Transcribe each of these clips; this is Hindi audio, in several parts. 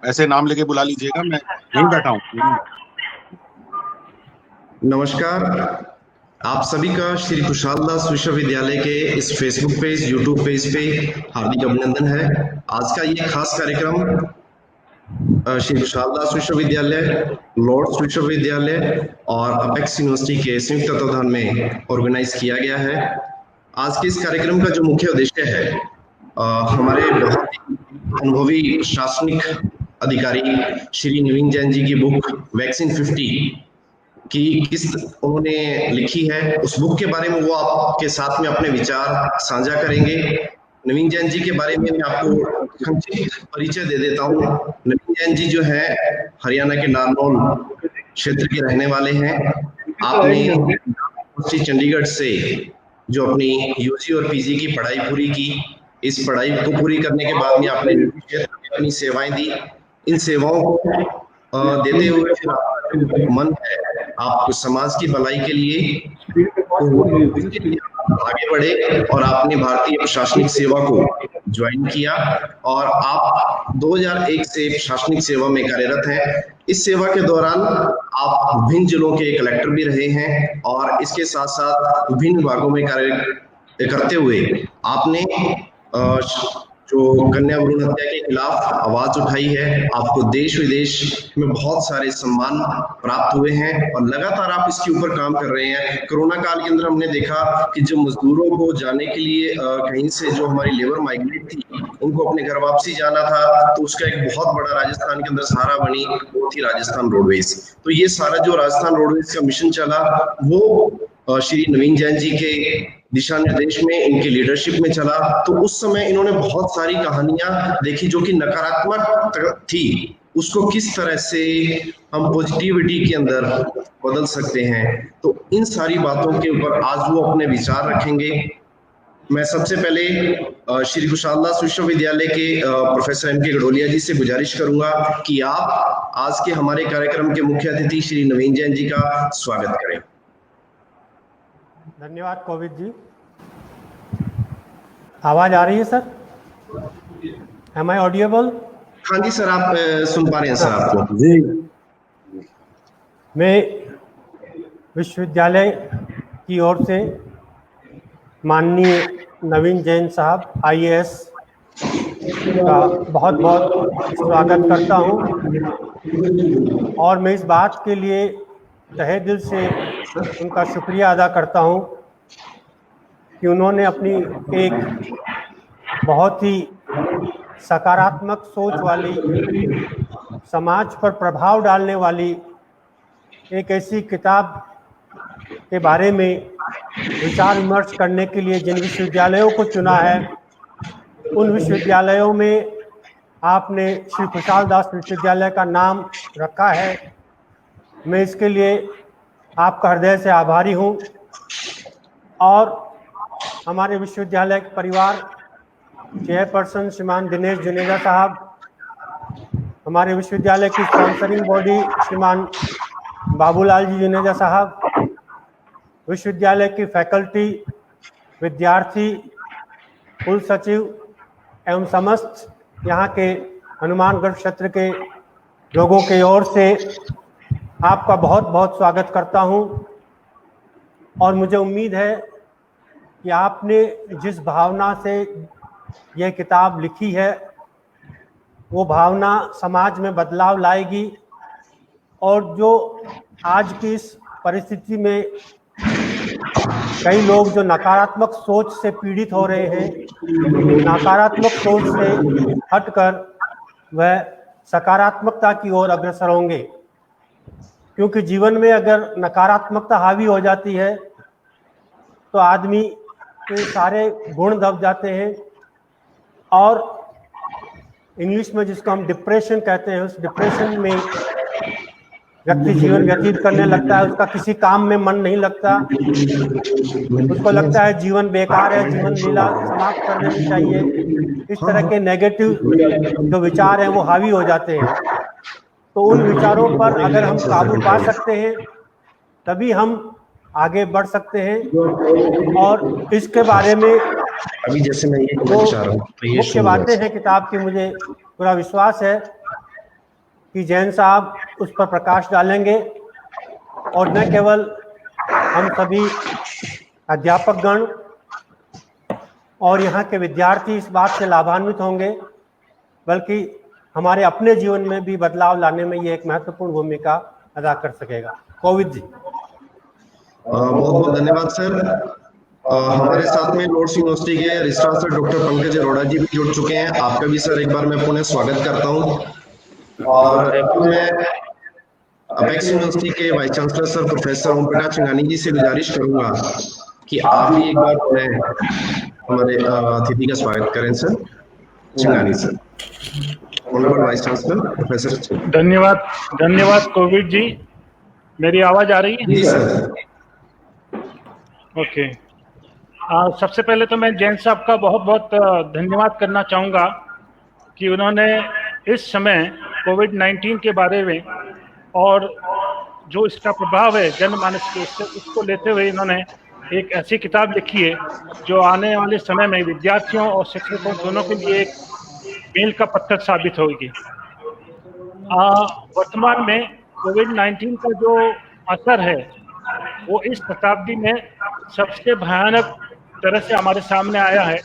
ऐसे नाम लेके बुला लीजिएगा, मैं यहीं बैठा हूँ। नमस्कार, आप सभी का श्री खुशहाल दास विश्वविद्यालय के इस फेसबुक पेज, यूट्यूब पेज पे हार्दिक अभिनंदन है। आज का ये खास कार्यक्रम श्री खुशहाल दास विश्वविद्यालय, लॉर्ड्स विश्वविद्यालय और अपेक्स यूनिवर्सिटी के संयुक्त तत्वाधान में ऑर्गेनाइज किया गया है। आज के इस कार्यक्रम का जो मुख्य उद्देश्य है, हमारे बहुत ही अनुभवी प्रशासनिक अधिकारी श्री नवीन जैन जी की बुक वैक्सीन 50 कि किस उन्होंने लिखी है, उस बुक के बारे में वो आपके साथ में अपने विचार साझा करेंगे। नवीन जैन जी के बारे में मैं आपको संक्षिप्त परिचय दे देता हूँ। नवीन जैन जी जो है हरियाणा के नारनौल क्षेत्र के रहने वाले हैं। आपने चंडीगढ़ से जो अपनी यूजी और पीजी की पढ़ाई पूरी की, इस पढ़ाई को पूरी करने के बाद में आपने अपनी सेवाएं दी। इन सेवाओं को देते हुए फिर आपका मन है आप समाज की भलाई के लिए आगे बढ़े और आपने भारतीय प्रशासनिक सेवा को ज्वाइन किया और आप 2001 से प्रशासनिक सेवा में कार्यरत हैं। इस सेवा के दौरान आप विभिन्न जिलों के कलेक्टर भी रहे हैं और इसके साथ साथ विभिन्न विभागों में कार्य करते हुए आपने जो कन्या भ्रूण हत्या के खिलाफ आवाज उठाई है। आपको देश विदेश में बहुत सारे सम्मान प्राप्त हुए हैं और लगातार आप इसके ऊपर काम कर रहे हैं। कोरोना काल के अंदर हमने देखा कि जो मजदूरों को जाने के लिए कहीं से जो हमारी लेबर माइग्रेट थी, उनको अपने घर वापसी जाना था, तो उसका एक बहुत बड़ा राजस्थान के अंदर सहारा बनी, वो थी राजस्थान रोडवेज। तो ये सारा जो राजस्थान रोडवेज का मिशन चला, वो श्री नवीन जैन जी के दिशा निर्देश में, इनकी लीडरशिप में चला। तो उस समय इन्होंने बहुत सारी कहानियां देखी जो कि नकारात्मक थी, उसको किस तरह से हम पॉजिटिविटी के अंदर बदल सकते हैं। तो इन सारी बातों के ऊपर आज वो अपने विचार रखेंगे। मैं सबसे पहले श्री खुशहाल दास विश्वविद्यालय के प्रोफेसर एम.के. गडोलिया जी से गुजारिश करूंगा कि आप आज के हमारे कार्यक्रम के मुख्य अतिथि श्री नवीन जैन जी का स्वागत करें। धन्यवाद कोविद जी। आवाज आ रही है सर? एम आई ऑडिएबल? हाँ जी सर, आप सुन पा रहे हैं सर आपको? जी। मैं विश्वविद्यालय की ओर से माननीय नवीन जैन साहब IAS का बहुत बहुत स्वागत करता हूं और मैं इस बात के लिए तहे दिल से उनका शुक्रिया अदा करता हूं कि उन्होंने अपनी एक बहुत ही सकारात्मक सोच वाली, समाज पर प्रभाव डालने वाली एक ऐसी किताब के बारे में विचार विमर्श करने के लिए जिन विश्वविद्यालयों को चुना है, उन विश्वविद्यालयों में आपने श्री खुशहाल दास विश्वविद्यालय का नाम रखा है। मैं इसके लिए आपका हृदय से आभारी हूँ। और हमारे विश्वविद्यालय के परिवार चेयरपर्सन श्रीमान दिनेश जुनेजा साहब, हमारे विश्वविद्यालय की स्पॉन्सरिंग बॉडी श्रीमान बाबूलाल जी जुनेजा साहब, विश्वविद्यालय की फैकल्टी, विद्यार्थी, कुल सचिव एवं समस्त यहाँ के हनुमानगढ़ क्षेत्र के लोगों की ओर से आपका बहुत बहुत स्वागत करता हूँ। और मुझे उम्मीद है कि आपने जिस भावना से यह किताब लिखी है, वो भावना समाज में बदलाव लाएगी और जो आज की इस परिस्थिति में कई लोग जो नकारात्मक सोच से पीड़ित हो रहे हैं, नकारात्मक सोच से हटकर वह सकारात्मकता की ओर अग्रसर होंगे। क्योंकि जीवन में अगर नकारात्मकता हावी हो जाती है तो आदमी के सारे गुण दब जाते हैं और इंग्लिश में जिसको हम डिप्रेशन कहते हैं, उस डिप्रेशन में व्यक्ति जीवन व्यतीत करने लगता है। उसका किसी काम में मन नहीं लगता, उसको लगता है जीवन बेकार है, जीवन लीला समाप्त कर देनी चाहिए। इस तरह के नेगेटिव जो विचार हैं वो हावी हो जाते हैं। तो उन विचारों पर अगर हम काबू पा सकते हैं तभी हम आगे बढ़ सकते हैं। और इसके बारे में अभी जैसे मैं ये जो मुख्य बातें हैं किताब की, मुझे पूरा विश्वास है कि जैन साहब उस पर प्रकाश डालेंगे और न केवल हम सभी अध्यापकगण और यहाँ के विद्यार्थी इस बात से लाभान्वित होंगे, बल्कि हमारे अपने जीवन में भी बदलाव लाने में ये एक महत्वपूर्ण भूमिका अदा कर सकेगा। कोविद जी। बहुत बहुत धन्यवाद सर। हमारे साथ में लॉर्ड्स यूनिवर्सिटी के registrar sir doctor Pankaj Arora ji भी जुड़ चुके हैं। आपका भी सर एक बार मैं पुनः स्वागत करता हूं। और मैं अपेक्स यूनिवर्सिटी के vice chancellor sir professor Om Prakash चिंगानी जी से गुजारिश करूंगा कि आप भी एक बार हमारे अतिथि का स्वागत करें sir. Chingani sir. Honourable vice chancellor professor. धन्यवाद कोविद जी। मेरी आवाज आ रही है? जी सर। ओके। सबसे पहले तो मैं जैन साहब का बहुत बहुत धन्यवाद करना चाहूँगा कि उन्होंने इस समय कोविड-19 के बारे में और जो इसका प्रभाव है जनमानस के उसको लेते हुए इन्होंने एक ऐसी किताब लिखी है जो आने वाले समय में विद्यार्थियों और शिक्षकों दोनों के लिए एक मील का पत्थर साबित होगी। वर्तमान में कोविड-19 का जो असर है वो इस शताब्दी में सबसे भयानक तरह से हमारे सामने आया है।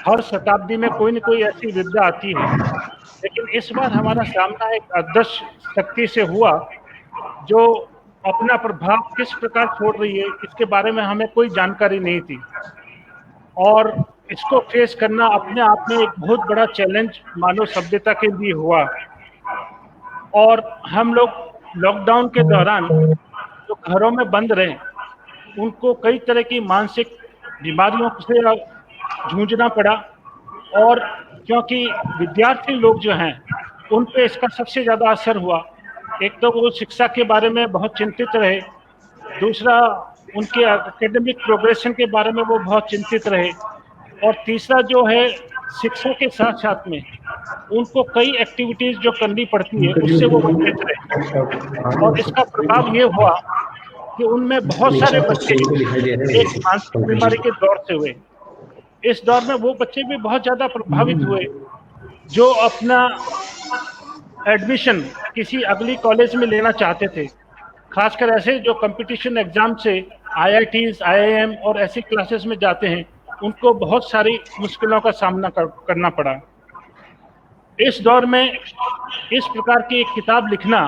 हर शताब्दी में कोई न कोई ऐसी विपदा आती है, लेकिन इस बार हमारा सामना एक अदृश्य शक्ति से हुआ जो अपना प्रभाव किस प्रकार छोड़ रही है इसके बारे में हमें कोई जानकारी नहीं थी, और इसको फेस करना अपने आप में एक बहुत बड़ा चैलेंज मानव सभ्यता के लिए हुआ। और हम लोग लॉकडाउन के दौरान जो घरों में बंद रहे उनको कई तरह की मानसिक बीमारियों से जूझना पड़ा, और क्योंकि विद्यार्थी लोग जो हैं उन पे इसका सबसे ज़्यादा असर हुआ। एक तो वो शिक्षा के बारे में बहुत चिंतित रहे, दूसरा उनके एकेडमिक प्रोग्रेशन के बारे में वो बहुत चिंतित रहे, और तीसरा जो है शिक्षा के साथ साथ में उनको कई एक्टिविटीज़ जो करनी पड़ती है उससे वो वंचित रहे। और इसका प्रभाव ये हुआ कि उनमें बहुत सारे बच्चे एक मानसिक बीमारी के दौर से हुए। इस दौर में वो बच्चे भी बहुत ज़्यादा प्रभावित हुए जो अपना एडमिशन किसी अगली कॉलेज में लेना चाहते थे, खासकर ऐसे जो कंपटीशन एग्जाम से IITs, IIM और ऐसी क्लासेस में जाते हैं, उनको बहुत सारी मुश्किलों का सामना करना पड़ा। इस दौर में इस प्रकार की एक किताब लिखना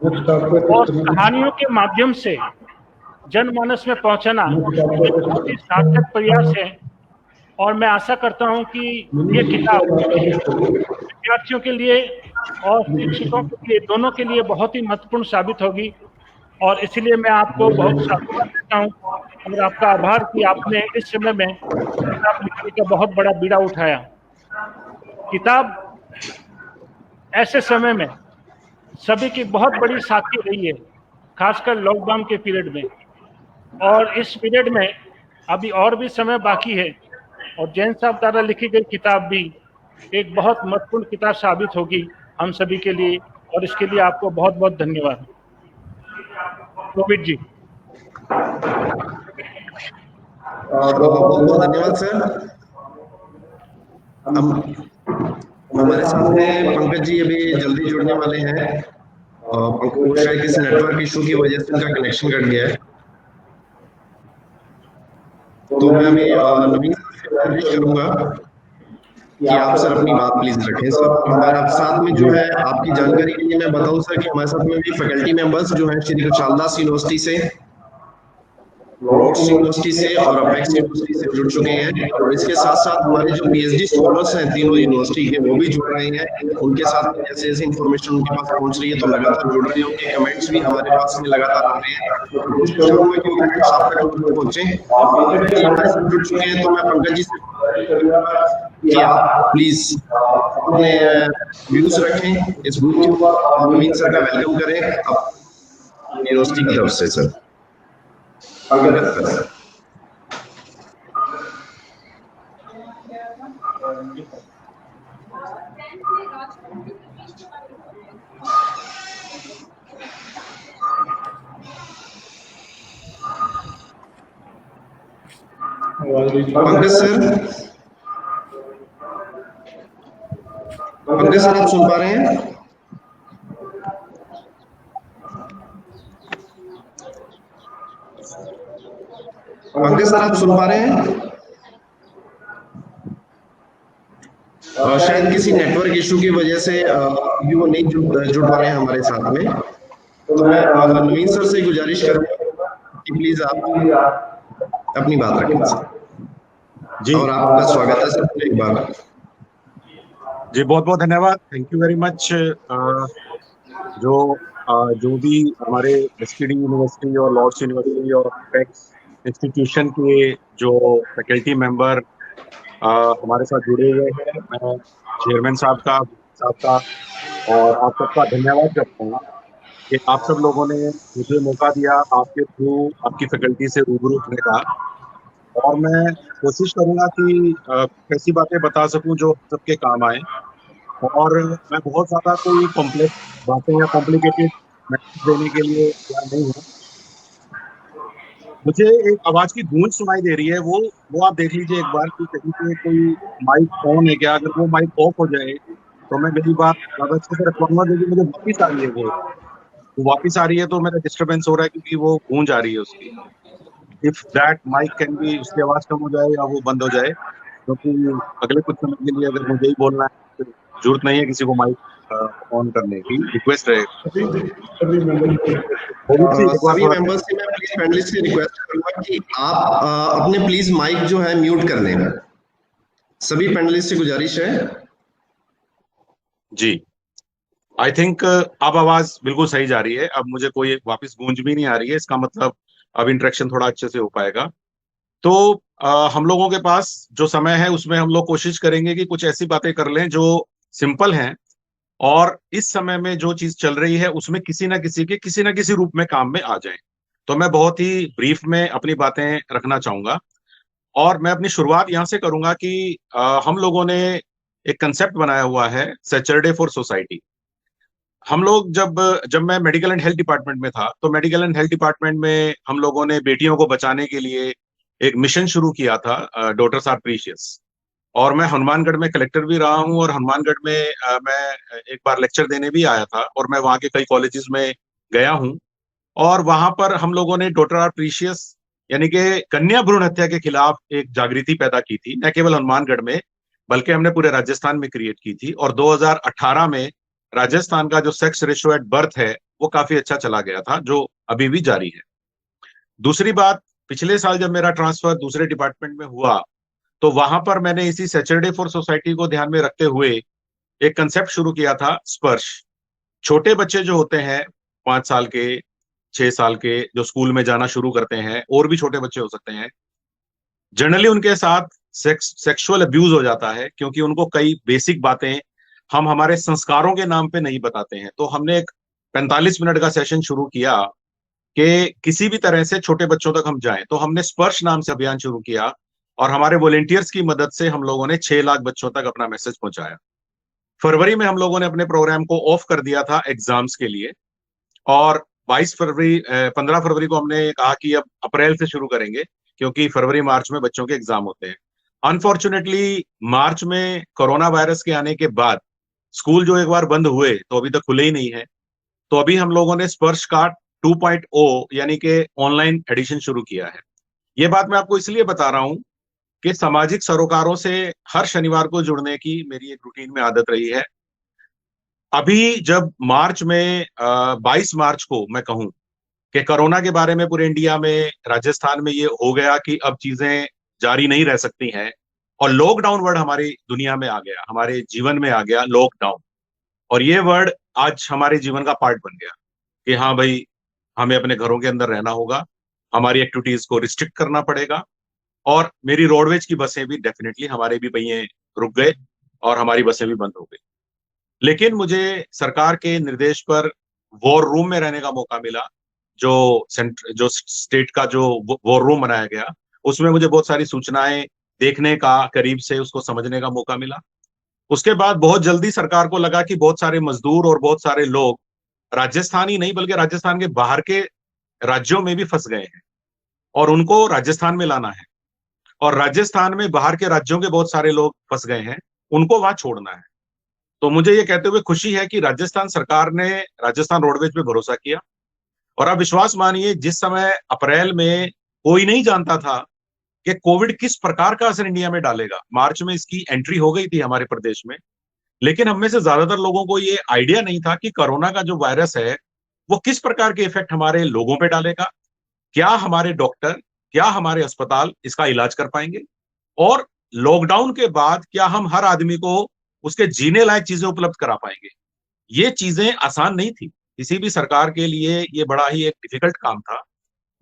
और कहानियों के माध्यम से जनमानस में पहुंचाना एक बहुत ही सार्थक प्रयास है, और मैं आशा करता हूं कि ये किताब विद्यार्थियों के लिए और शिक्षकों के लिए दोनों के लिए बहुत ही महत्वपूर्ण साबित होगी। और इसलिए मैं आपको बहुत साधुवाद देता हूँ और आपका आभार कि आपने इस समय में किताब लिखने का बहुत बड़ा बीड़ा उठाया। किताब ऐसे समय में सभी की बहुत बड़ी साथी रही है, खासकर लॉकडाउन के पीरियड में, और इस पीरियड में अभी और भी समय बाकी है, और जैन साहब द्वारा लिखी गई किताब भी एक बहुत महत्वपूर्ण किताब साबित होगी हम सभी के लिए, और इसके लिए आपको बहुत बहुत धन्यवाद। कोविद जी। बहुत बहुत धन्यवाद सर। हमारे साथ में पंकज जी अभी जल्दी जुड़ने वाले हैं, और शायद किसी नेटवर्क इशू की वजह से उनका कनेक्शन कट गया है। तो मैं अभी नवीन से गुजारिश करूंगा कि आप सर अपनी बात प्लीज रखें सर। हमारे साथ में जो है आपकी जानकारी के लिए मैं बताऊं सर कि हमारे साथ में भी फैकल्टी मेंबर्स जो हैं श्री कृपालदास यूनिवर्सिटी से, लॉर्ड्स यूनिवर्सिटी से और अपेक्स यूनिवर्सिटी से जुड़ चुके हैं, और इसके साथ साथ हमारे जो PhD स्कॉलर्स हैं तीनों यूनिवर्सिटी के वो भी जुड़ रहे हैं। उनके साथ में जैसे जैसे इन्फॉर्मेशन उनके पास पहुंच रही है तो लगातार जुड़ रहे हैं, उनके कमेंट्स भी हमारे पास में लगातार आ रहे हैं। कोशिश करूंगा कि कमेंट्स आप तक पहुंचे। हमारे साथ जुड़ चुके हैं तो मैं पंकज जी से कि आप प्लीज अपने व्यूज रखें इस ग्रुप के ऊपर। नवीन सर का वेलकम करें यूनिवर्सिटी की तरफ से सर। पंकज पंकज सर आप सुन पा रहे हैं? पंकज सर आप सुन पा रहे हैं? शायद किसी नेटवर्क इशू की वजह से अभी वो नहीं जुड़ पा रहे हैं हमारे साथ में। तो मैं नवीन सर से गुजारिश करूंगा कि प्लीज आप अपनी बात रखें सर। जी और आपका स्वागत है सर एक बार। जी, बहुत बहुत धन्यवाद, थैंक यू वेरी मच। जो भी हमारे एसपीडी यूनिवर्सिटी और लॉर्ड्स यूनिवर्सिटी और टेक्स इंस्टीट्यूशन के जो फैकल्टी मेंबर हमारे साथ जुड़े हुए हैं, मैं चेयरमैन साहब का और आप सबका धन्यवाद करता हूँ कि आप सब लोगों ने मुझे मौका दिया आपके थ्रू आपकी फैकल्टी से रूबरू होने का। और मैं कोशिश करूंगा कि ऐसी बातें बता सकूं जो सबके काम आए। और मैं बहुत ज्यादा कोई कॉम्प्लेक्स बातें या कॉम्प्लिकेटेड मैसेज देने के लिए तैयार नहीं हूँ। मुझे एक आवाज की गूंज सुनाई दे रही है, वो आप देख लीजिए एक बार कि कहीं पे कोई माइक ऑन है क्या। अगर वो माइक ऑफ हो जाए तो मैं मेरी बात ज्यादा अच्छे से रख पाऊंगा, क्योंकि मुझे वापिस आ रही है वो वापिस आ रही है तो मेरा डिस्टरबेंस हो रहा है क्योंकि वो गूंज आ रही है उसकी। If that mic can be, उसकी आवाज कम हो जाए या वो बंद हो जाए, क्योंकि अगले कुछ समय के लिए अगर मुझे ही बोलना है तो जरूरत नहीं है किसी को माइक ऑन करने की, रिक्वेस्ट है सभी मेंबर्स को। एक बार सभी थोड़ा मेंबर्स से मैं प्लीज पैनलिस्ट से रिक्वेस्ट करूंगा कि आप अपने प्लीज माइक जो है म्यूट कर लें। सभी पैनलिस्ट से गुजारिश है। जी, आई थिंक अब आवाज बिल्कुल सही जा रही है। अब मुझे कोई वापस गूंज भी नहीं आ रही है, इसका मतलब अब इंटरेक्शन थोड़ा अच्छे से हो पाएगा। तो हम लोगों के पास जो समय है उसमें हम लोग कोशिश करेंगे कि कुछ ऐसी बातें कर लें जो सिंपल हैं और इस समय में जो चीज चल रही है उसमें किसी ना किसी रूप में काम में आ जाए। तो मैं बहुत ही ब्रीफ में अपनी बातें रखना चाहूंगा और मैं अपनी शुरुआत यहां से करूंगा कि हम लोगों ने एक कंसेप्ट बनाया हुआ है, सैटरडे फॉर सोसाइटी। हम लोग जब जब मैं मेडिकल एंड हेल्थ डिपार्टमेंट में था तो मेडिकल एंड हेल्थ डिपार्टमेंट में हम लोगों ने बेटियों को बचाने के लिए एक मिशन शुरू किया था, डॉटर्स आर प्रीशियस। और मैं हनुमानगढ़ में कलेक्टर भी रहा हूँ और हनुमानगढ़ में मैं एक बार लेक्चर देने भी आया था और मैं वहाँ के कई कॉलेजेस में गया हूँ। और वहां पर हम लोगों ने डॉटर आर प्रीशियस यानी कि कन्या भ्रूण हत्या के खिलाफ एक जागृति पैदा की थी, न केवल हनुमानगढ़ में बल्कि हमने पूरे राजस्थान में क्रिएट की थी। और 2018 में राजस्थान का जो सेक्स रेशियो एट बर्थ है वो काफी अच्छा चला गया था, जो अभी भी जारी है। दूसरी बात, पिछले साल जब मेरा ट्रांसफर दूसरे डिपार्टमेंट में हुआ तो वहां पर मैंने इसी सैटरडे फॉर सोसाइटी को ध्यान में रखते हुए एक कंसेप्ट शुरू किया था, स्पर्श। छोटे बच्चे जो होते हैं 5 साल के 6 साल के, जो स्कूल में जाना शुरू करते हैं, और भी छोटे बच्चे हो सकते हैं, जनरली उनके साथ सेक्सुअल अब्यूज हो जाता है क्योंकि उनको कई बेसिक बातें हम हमारे संस्कारों के नाम पे नहीं बताते हैं। तो हमने एक 45 मिनट का सेशन शुरू किया कि किसी भी तरह से छोटे बच्चों तक हम जाएं। तो हमने स्पर्श नाम से अभियान शुरू किया और हमारे वॉलेंटियर्स की मदद से हम लोगों ने 6 लाख बच्चों तक अपना मैसेज पहुंचाया। फरवरी में हम लोगों ने अपने प्रोग्राम को ऑफ कर दिया था एग्जाम्स के लिए और 15 फरवरी को हमने कहा कि अब अप्रैल से शुरू करेंगे क्योंकि फरवरी मार्च में बच्चों के एग्जाम होते हैं। अनफॉर्चुनेटली मार्च में कोरोना वायरस के आने के बाद स्कूल जो एक बार बंद हुए तो अभी तक खुले ही नहीं है। तो अभी हम लोगों ने स्पर्श का 2.0 यानी कि ऑनलाइन एडिशन शुरू किया है। ये बात मैं आपको इसलिए बता रहा हूं कि सामाजिक सरोकारों से हर शनिवार को जुड़ने की मेरी एक रूटीन में आदत रही है। अभी जब मार्च में 22 मार्च को मैं कहूं कि कोरोना के बारे में पूरे इंडिया में, राजस्थान में ये हो गया कि अब चीजें जारी नहीं रह सकती हैं और लॉकडाउन वर्ड हमारी दुनिया में आ गया, हमारे जीवन में आ गया लॉकडाउन। और ये वर्ड आज हमारे जीवन का पार्ट बन गया कि हाँ भाई, हमें अपने घरों के अंदर रहना होगा, हमारी एक्टिविटीज को रिस्ट्रिक्ट करना पड़ेगा। और मेरी रोडवेज की बसें भी डेफिनेटली, हमारे भी पहिए रुक गए और हमारी बसें भी बंद हो गई। लेकिन मुझे सरकार के निर्देश पर वॉर रूम में रहने का मौका मिला। जो स्टेट का जो वॉर रूम बनाया गया उसमें मुझे बहुत सारी सूचनाएं देखने का, करीब से उसको समझने का मौका मिला। उसके बाद बहुत जल्दी सरकार को लगा कि बहुत सारे मजदूर और बहुत सारे लोग राजस्थान ही नहीं बल्कि राजस्थान के बाहर के राज्यों में भी फंस गए हैं और उनको राजस्थान में लाना है। और राजस्थान में बाहर के राज्यों के बहुत सारे लोग फंस गए हैं, उनको वहां छोड़ना है। तो मुझे ये कहते हुए खुशी है कि राजस्थान सरकार ने राजस्थान रोडवेज पे भरोसा किया। और आप विश्वास मानिए, जिस समय अप्रैल में कोई नहीं जानता था कि कोविड किस प्रकार का असर इंडिया में डालेगा, मार्च में इसकी एंट्री हो गई थी हमारे प्रदेश में, लेकिन हम में से ज्यादातर लोगों को ये आइडिया नहीं था कि कोरोना का जो वायरस है वो किस प्रकार के इफेक्ट हमारे लोगों पे डालेगा, क्या हमारे डॉक्टर, क्या हमारे अस्पताल इसका इलाज कर पाएंगे, और लॉकडाउन के बाद क्या हम हर आदमी को उसके जीने लायक चीजें उपलब्ध करा पाएंगे। ये चीजें आसान नहीं थी, किसी भी सरकार के लिए ये बड़ा ही एक डिफिकल्ट काम था।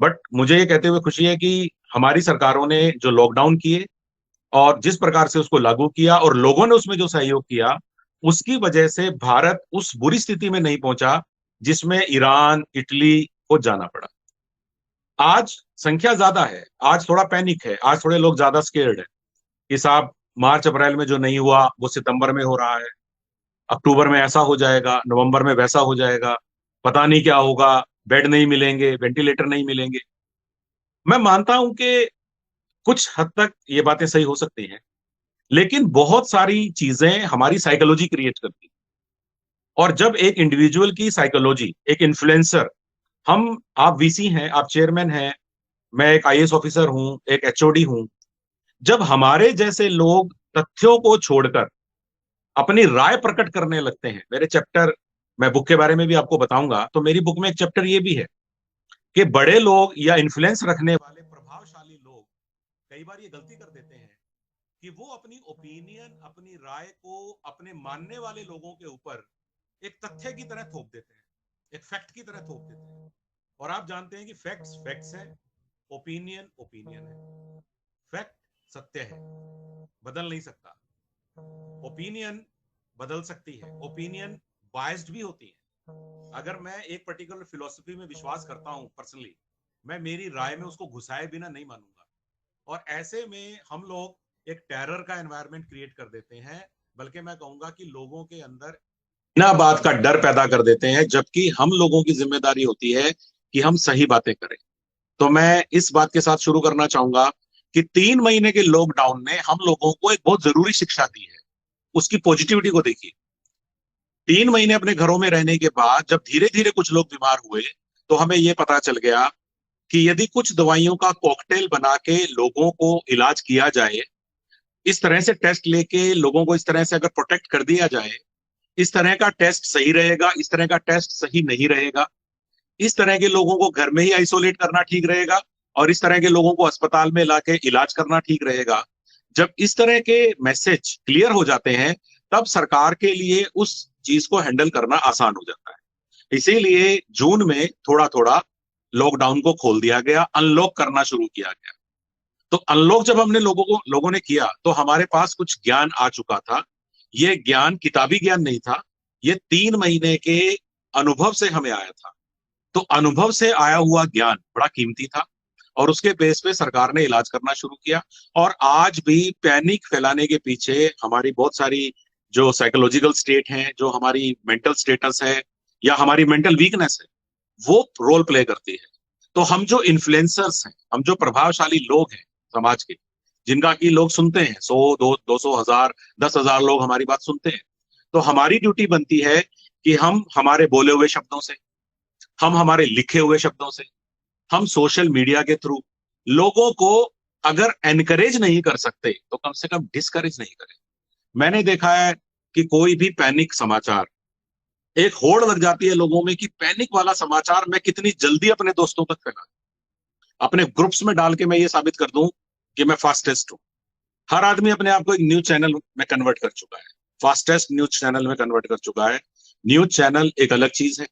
बट मुझे ये कहते हुए खुशी है कि हमारी सरकारों ने जो लॉकडाउन किए और जिस प्रकार से उसको लागू किया और लोगों ने उसमें जो सहयोग किया, उसकी वजह से भारत उस बुरी स्थिति में नहीं पहुंचा जिसमें ईरान, इटली को जाना पड़ा। आज संख्या ज्यादा है, आज थोड़ा पैनिक है, आज थोड़े लोग ज्यादा स्केर्ड है कि साहब मार्च अप्रैल में जो नहीं हुआ वो सितंबर में हो रहा है, अक्टूबर में ऐसा हो जाएगा, नवंबर में वैसा हो जाएगा, पता नहीं क्या होगा, बेड नहीं मिलेंगे, वेंटिलेटर नहीं मिलेंगे। मैं मानता हूं कि कुछ हद तक ये बातें सही हो सकती हैं, लेकिन बहुत सारी चीजें हमारी साइकोलॉजी क्रिएट करती हैं। और जब एक इंडिविजुअल की साइकोलॉजी, एक इन्फ्लुएंसर, हम, आप वीसी हैं, आप चेयरमैन हैं, मैं एक आईएएस ऑफिसर हूं, एक एचओडी हूं, जब हमारे जैसे लोग तथ्यों को छोड़कर अपनी राय प्रकट करने लगते हैं, मेरे चैप्टर, मैं बुक के बारे में भी आपको बताऊंगा, तो मेरी बुक में एक चैप्टर ये भी है कि बड़े लोग या इन्फ्लुएंस रखने वाले प्रभावशाली लोग कई बार ये गलती कर देते हैं कि वो अपनी ओपिनियन, अपनी राय को अपने मानने वाले लोगों के ऊपर एक तथ्य की तरह थोप देते हैं, एक फैक्ट की तरह थोप देते हैं। और आप जानते हैं कि फैक्ट्स फैक्ट्स है, ओपिनियन ओपिनियन है। फैक्ट सत्य है, बदल नहीं सकता। ओपिनियन बदल सकती है, ओपिनियन बायस्ड भी होती है। अगर मैं एक पर्टिकुलर फिलॉसफी में विश्वास करता हूं पर्सनली, मैं मेरी राय में उसको घुसाए बिना नहीं मानूंगा। और ऐसे में हम लोग एक टेरर का एनवायरनमेंट क्रिएट कर देते हैं, बल्कि मैं कहूंगा कि लोगों के अंदर बिना बात का डर पैदा कर देते हैं, जबकि हम लोगों की जिम्मेदारी होती है कि हम सही बातें करें। तो मैं इस बात के साथ शुरू करना चाहूंगा कि 3 महीने के लॉकडाउन ने हम लोगों को एक बहुत जरूरी शिक्षा दी है, उसकी पॉजिटिविटी को देखिए। 3 महीने अपने घरों में रहने के बाद जब धीरे धीरे कुछ लोग बीमार हुए, तो हमें यह पता चल गया कि यदि कुछ दवाइयों का कॉकटेल बना के लोगों को इलाज किया जाए, इस तरह से टेस्ट लेके लोगों को इस तरह से अगर प्रोटेक्ट कर दिया जाए, इस तरह का टेस्ट सही रहेगा, इस तरह का टेस्ट सही नहीं रहेगा, इस तरह के लोगों को घर में ही आइसोलेट करना ठीक रहेगा, और इस तरह के लोगों को अस्पताल में लाके इलाज करना ठीक रहेगा। जब इस तरह के मैसेज क्लियर हो जाते हैं, तब सरकार के लिए उस चीज को हैंडल करना आसान हो जाता है। इसीलिए जून में थोड़ा थोड़ा लॉकडाउन को खोल दिया गया, अनलॉक करना शुरू किया गया। तो अनलॉक जब हमने लोगों ने किया, तो हमारे पास कुछ ज्ञान आ चुका था। ये ज्ञान किताबी ज्ञान नहीं था, ये 3 महीने के अनुभव से हमें आया था। तो अनुभव से आया हुआ ज्ञान बड़ा कीमती था, और उसके बेस पे सरकार ने इलाज करना शुरू किया। और आज भी पैनिक फैलाने के पीछे हमारी बहुत सारी जो साइकोलॉजिकल स्टेट है, जो हमारी मेंटल स्टेटस है या हमारी मेंटल वीकनेस है, वो रोल प्ले करती है। तो हम जो इन्फ्लुएंसर्स हैं, हम जो प्रभावशाली लोग हैं समाज के, जिनका की लोग सुनते हैं, 100, 200, 1000, 10,000 लोग हमारी बात सुनते हैं, तो हमारी ड्यूटी बनती है कि हम हमारे बोले हुए शब्दों से, हम हमारे लिखे हुए शब्दों से, हम सोशल मीडिया के थ्रू लोगों को अगर एनकरेज नहीं कर सकते तो कम से कम डिस्करेज नहीं करें। मैंने देखा है कि कोई भी पैनिक समाचार, एक होड़ लग जाती है लोगों में कि पैनिक वाला समाचार मैं कितनी जल्दी अपने दोस्तों तक फैला, अपने ग्रुप्स में डाल के मैं ये साबित कर दूं कि मैं फास्टेस्ट हूं। हर आदमी अपने आप को एक न्यूज चैनल में कन्वर्ट कर चुका है, फास्टेस्ट न्यूज चैनल में कन्वर्ट कर चुका है। न्यूज चैनल एक अलग चीज है,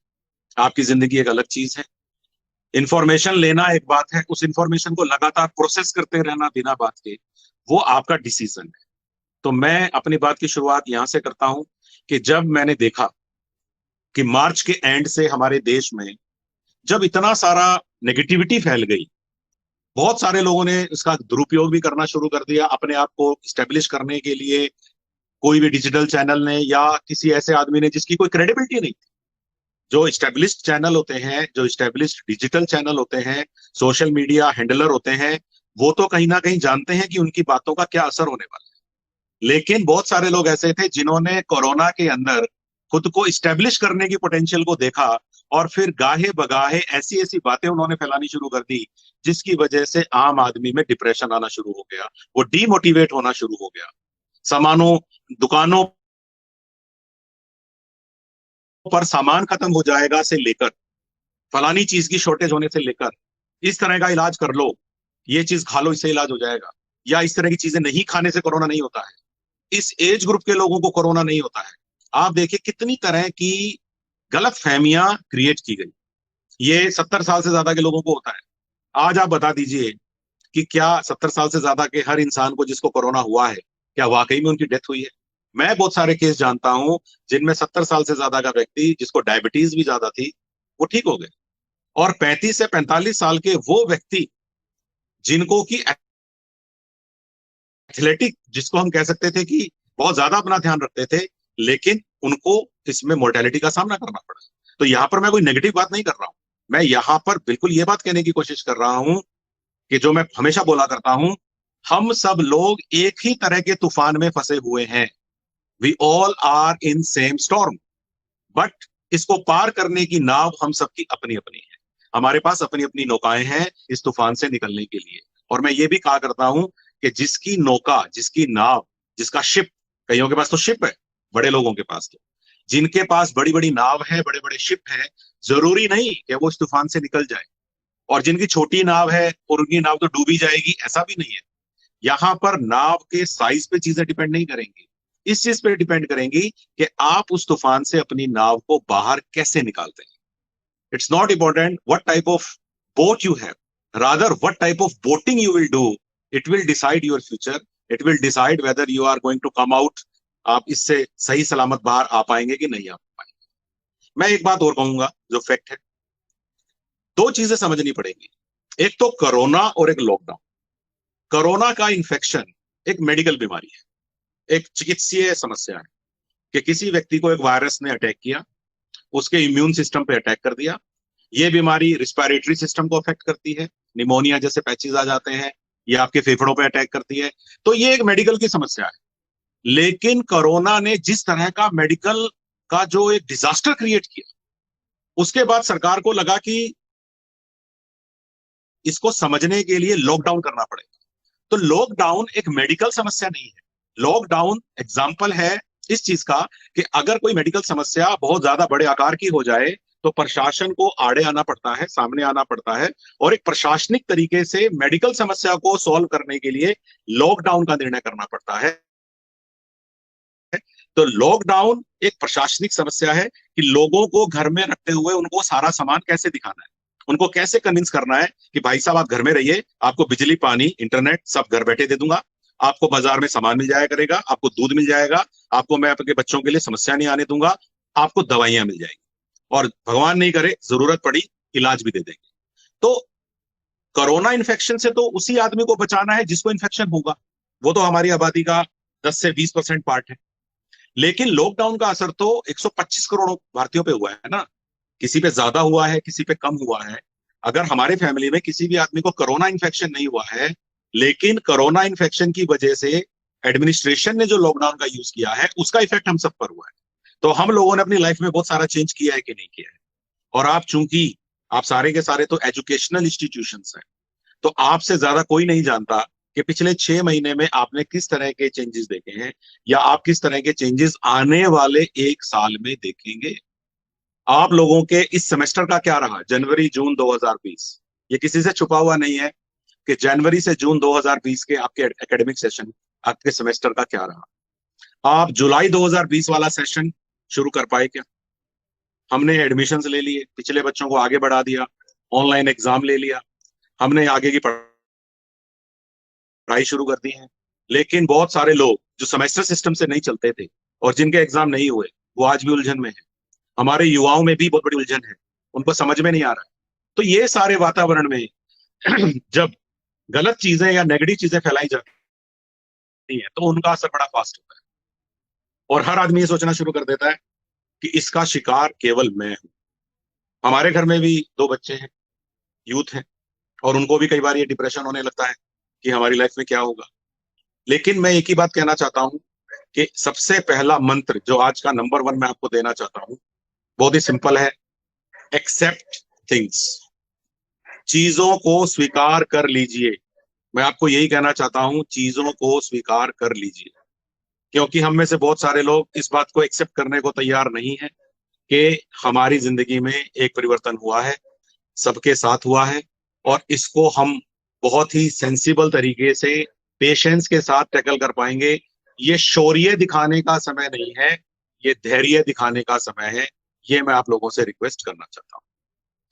आपकी जिंदगी एक अलग चीज है। इंफॉर्मेशन लेना एक बात है, उस इंफॉर्मेशन को लगातार प्रोसेस करते रहना बिना बात के, वो आपका डिसीजन है। तो मैं अपनी बात की शुरुआत यहां से करता हूं कि जब मैंने देखा कि मार्च के एंड से हमारे देश में जब इतना सारा नेगेटिविटी फैल गई, बहुत सारे लोगों ने इसका दुरुपयोग भी करना शुरू कर दिया अपने आप को स्टेब्लिश करने के लिए। कोई भी डिजिटल चैनल ने या किसी ऐसे आदमी ने जिसकी कोई क्रेडिबिलिटी नहीं थी, जो स्टेब्लिश्ड चैनल होते हैं, जो स्टेब्लिश्ड डिजिटल चैनल होते हैं, सोशल मीडिया हैंडलर होते हैं, वो तो कहीं ना कहीं जानते हैं कि उनकी बातों का क्या असर होने वाला है। लेकिन बहुत सारे लोग ऐसे थे जिन्होंने कोरोना के अंदर खुद को इस्टेब्लिश करने की पोटेंशियल को देखा और फिर गाहे बगाहे ऐसी ऐसी बातें उन्होंने फैलानी शुरू कर दी, जिसकी वजह से आम आदमी में डिप्रेशन आना शुरू हो गया, वो डीमोटिवेट होना शुरू हो गया। सामानों दुकानों पर सामान खत्म हो जाएगा से लेकर, फलानी चीज की शॉर्टेज होने से लेकर, इस तरह का इलाज कर लो, ये चीज खा लो इससे इलाज हो जाएगा, या इस तरह की चीजें नहीं खाने से कोरोना नहीं होता है, इस एज ग्रुप के लोगों को कोरोना नहीं होता है। आप देखिए कितनी तरह की गलत फहमियां क्रिएट की गई। ये 70 साल से ज्यादा के लोगों को होता है। आज आप बता दीजिए कि क्या 70 साल से ज्यादा के हर इंसान को जिसको कोरोना हुआ है, क्या वाकई में उनकी डेथ हुई है? मैं बहुत सारे केस जानता हूं जिनमें 70 साल से ज्यादा का व्यक्ति जिसको डायबिटीज भी ज्यादा थी, वो ठीक हो गए। और 35 से 45 साल के वो व्यक्ति जिनको की एथलेटिक, जिसको हम कह सकते थे कि बहुत ज्यादा अपना ध्यान रखते थे, लेकिन उनको इसमें मोर्टेलिटी का सामना करना पड़ा। तो यहां पर मैं कोई नेगेटिव बात नहीं कर रहा हूं, मैं यहां पर बिल्कुल ये बात कहने की कोशिश कर रहा हूं कि जो मैं हमेशा बोला करता हूं, हम सब लोग एक ही तरह के तूफान में फंसे हुए हैं। We all are in same storm, but इसको पार करने की नाव हम सबकी अपनी अपनी है। हमारे पास अपनी अपनी नौकाएं हैं इस तूफान से निकलने के लिए। और मैं ये भी कहा करता हूं कि जिसकी नौका, जिसकी नाव, जिसका शिप, कईयों के पास तो शिप है, बड़े लोगों के पास तो, जिनके पास बड़ी बड़ी नाव है, बड़े बड़े शिप है, जरूरी नहीं कि वो इस तूफान से निकल जाए। और जिनकी छोटी नाव है और उनकी नाव तो डूबी जाएगी, ऐसा भी नहीं है। यहां पर नाव के साइज पे चीजें डिपेंड नहीं करेंगी, इस चीज पे डिपेंड करेंगी कि आप उस तूफान से अपनी नाव को बाहर कैसे निकालते हैं। It's not important what type of boat you have. Rather, what type of boating you will do. It will decide your future. It will decide whether you are going to come out. आप इससे सही सलामत बाहर आ पाएंगे कि नहीं आ पाएंगे। मैं एक बात और कहूंगा जो फैक्ट है, दो चीजें समझनी पड़ेंगी। एक तो कोरोना और एक लॉकडाउन। कोरोना का इन्फेक्शन एक मेडिकल बीमारी है, एक चिकित्सीय समस्या है कि किसी व्यक्ति को एक वायरस ने अटैक किया, उसके इम्यून सिस्टम पे अटैक कर दिया। ये बीमारी रिस्पिरेटरी सिस्टम को अफेक्ट करती है, निमोनिया जैसे पैचेज आ जाते हैं, ये आपके फेफड़ों पे अटैक करती है। तो ये एक मेडिकल की समस्या है। लेकिन कोरोना ने जिस तरह का मेडिकल का जो एक डिजास्टर क्रिएट किया, उसके बाद सरकार को लगा कि इसको समझने के लिए लॉकडाउन करना पड़ेगा। तो लॉकडाउन एक मेडिकल समस्या नहीं है, लॉकडाउन एग्जाम्पल है इस चीज का कि अगर कोई मेडिकल समस्या बहुत ज्यादा बड़े आकार की हो जाए तो प्रशासन को आड़े आना पड़ता है, सामने आना पड़ता है, और एक प्रशासनिक तरीके से मेडिकल समस्या को सॉल्व करने के लिए लॉकडाउन का निर्णय करना पड़ता है। तो लॉकडाउन एक प्रशासनिक समस्या है कि लोगों को घर में रखते हुए उनको सारा सामान कैसे दिखाना है, उनको कैसे कन्विंस करना है कि भाई साहब आप घर में रहिए, आपको बिजली, पानी, इंटरनेट सब घर बैठे दे दूंगा, आपको बाजार में सामान मिल जाया करेगा, आपको दूध मिल जाएगा, आपको मैं आपके बच्चों के लिए समस्या नहीं आने दूंगा, आपको दवाइयां मिल जाएगी, और भगवान नहीं करे जरूरत पड़ी इलाज भी दे देंगे। तो कोरोना इन्फेक्शन से तो उसी आदमी को बचाना है जिसको इन्फेक्शन होगा, वो तो हमारी आबादी का 10 से 20% पार्ट है। लेकिन लॉकडाउन का असर तो 125 करोड़ भारतीयों पे हुआ है ना, किसी पे ज्यादा हुआ है, किसी पे कम हुआ है। अगर हमारे फैमिली में किसी भी आदमी को कोरोना इन्फेक्शन नहीं हुआ है, लेकिन कोरोना इन्फेक्शन की वजह से एडमिनिस्ट्रेशन ने जो लॉकडाउन का यूज किया है, उसका इफेक्ट हम सब पर हुआ है। तो हम लोगों ने अपनी लाइफ में बहुत सारा चेंज किया है कि नहीं किया है। और आप चूंकि आप सारे के सारे तो एजुकेशनल इंस्टीट्यूशंस हैं, तो आपसे ज्यादा कोई नहीं जानता कि पिछले 6 महीने में आपने किस तरह के चेंजेस देखे हैं, या आप किस तरह के चेंजेस आने वाले 1 साल में देखेंगे। आप लोगों के इस सेमेस्टर का क्या रहा, जनवरी जून 2020, ये किसी से छुपा हुआ नहीं है कि जनवरी से जून 2020 के आपके एकेडमिक सेशन, आपके सेमेस्टर का क्या रहा। आप जुलाई 2020 वाला सेशन शुरू कर पाए क्या? हमने एडमिशन्स ले लिए, पिछले बच्चों को आगे बढ़ा दिया, ऑनलाइन एग्जाम ले लिया, हमने आगे की पढ़ाई शुरू कर दी है। लेकिन बहुत सारे लोग जो सेमेस्टर सिस्टम से नहीं चलते थे और जिनके एग्जाम नहीं हुए, वो आज भी उलझन में है। हमारे युवाओं में भी बहुत बड़ी उलझन है, उनको समझ में नहीं आ रहा है। तो ये सारे वातावरण में जब गलत चीजें या नेगेटिव चीजें फैलाई जाती है तो उनका असर बड़ा फास्ट होता है, और हर आदमी ये सोचना शुरू कर देता है कि इसका शिकार केवल मैं हूं। हमारे घर में भी 2 बच्चे हैं, यूथ हैं, और उनको भी कई बार ये डिप्रेशन होने लगता है कि हमारी लाइफ में क्या होगा। लेकिन मैं एक ही बात कहना चाहता हूं कि सबसे पहला मंत्र जो आज का नंबर 1 मैं आपको देना चाहता हूं, बहुत ही सिंपल है, एक्सेप्ट थिंग्स। चीजों को स्वीकार कर लीजिए। मैं आपको यही कहना चाहता हूं, चीजों को स्वीकार कर लीजिए, क्योंकि हम में से बहुत सारे लोग इस बात को एक्सेप्ट करने को तैयार नहीं है कि हमारी जिंदगी में एक परिवर्तन हुआ है, सबके साथ हुआ है, और इसको हम बहुत ही सेंसिबल तरीके से, पेशेंस के साथ टैकल कर पाएंगे। ये शौर्य दिखाने का समय नहीं है, ये धैर्य दिखाने का समय है। ये मैं आप लोगों से रिक्वेस्ट करना चाहता हूं।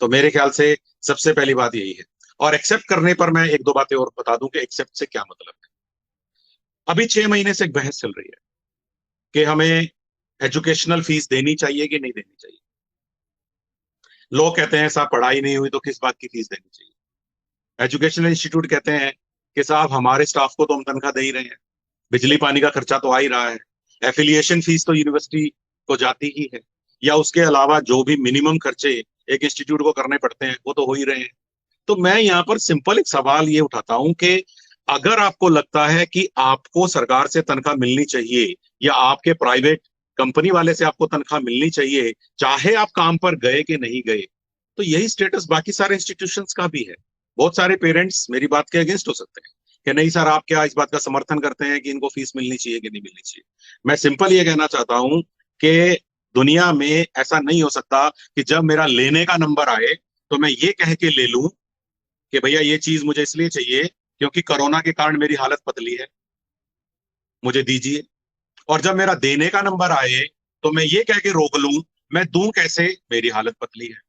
तो मेरे ख्याल से सबसे पहली बात यही है। और एक्सेप्ट करने पर मैं एक दो बातें और बता दूं कि एक्सेप्ट से क्या मतलब है। अभी 6 महीने से एक बहस चल रही है कि हमें एजुकेशनल फीस देनी चाहिए कि नहीं देनी चाहिए। लोग कहते हैं साहब पढ़ाई नहीं हुई तो किस बात की फीस देनी चाहिए। एजुकेशनल इंस्टीट्यूट कहते हैं कि साहब हमारे स्टाफ को तो हम तनख्वाह दे ही रहे हैं, बिजली पानी का खर्चा तो आ ही रहा है, एफिलिएशन फीस तो यूनिवर्सिटी को जाती ही है, या उसके अलावा जो भी मिनिमम खर्चे एक इंस्टीट्यूट को करने पड़ते हैं वो तो हो ही रहे हैं। तो मैं यहाँ पर सिंपल एक सवाल ये उठाता हूं कि अगर आपको लगता है कि आपको सरकार से तनख्वाह मिलनी चाहिए, या आपके प्राइवेट कंपनी वाले से आपको तनख्वाह मिलनी चाहिए, चाहे आप काम पर गए कि नहीं गए, तो यही स्टेटस बाकी सारे इंस्टीट्यूशंस का भी है। बहुत सारे पेरेंट्स मेरी बात के अगेंस्ट हो सकते हैं कि नहीं सर आप क्या इस बात का समर्थन करते हैं कि इनको फीस मिलनी चाहिए कि नहीं मिलनी चाहिए। मैं सिंपल ये कहना चाहता हूं कि दुनिया में ऐसा नहीं हो सकता कि जब मेरा लेने का नंबर आए तो मैं ये कह के ले लूं कि भैया ये चीज मुझे इसलिए चाहिए क्योंकि कोरोना के कारण मेरी हालत पतली है, मुझे दीजिए। और जब मेरा देने का नंबर आए तो मैं ये कह के रोक लूं, मैं दूं कैसे, मेरी हालत पतली है।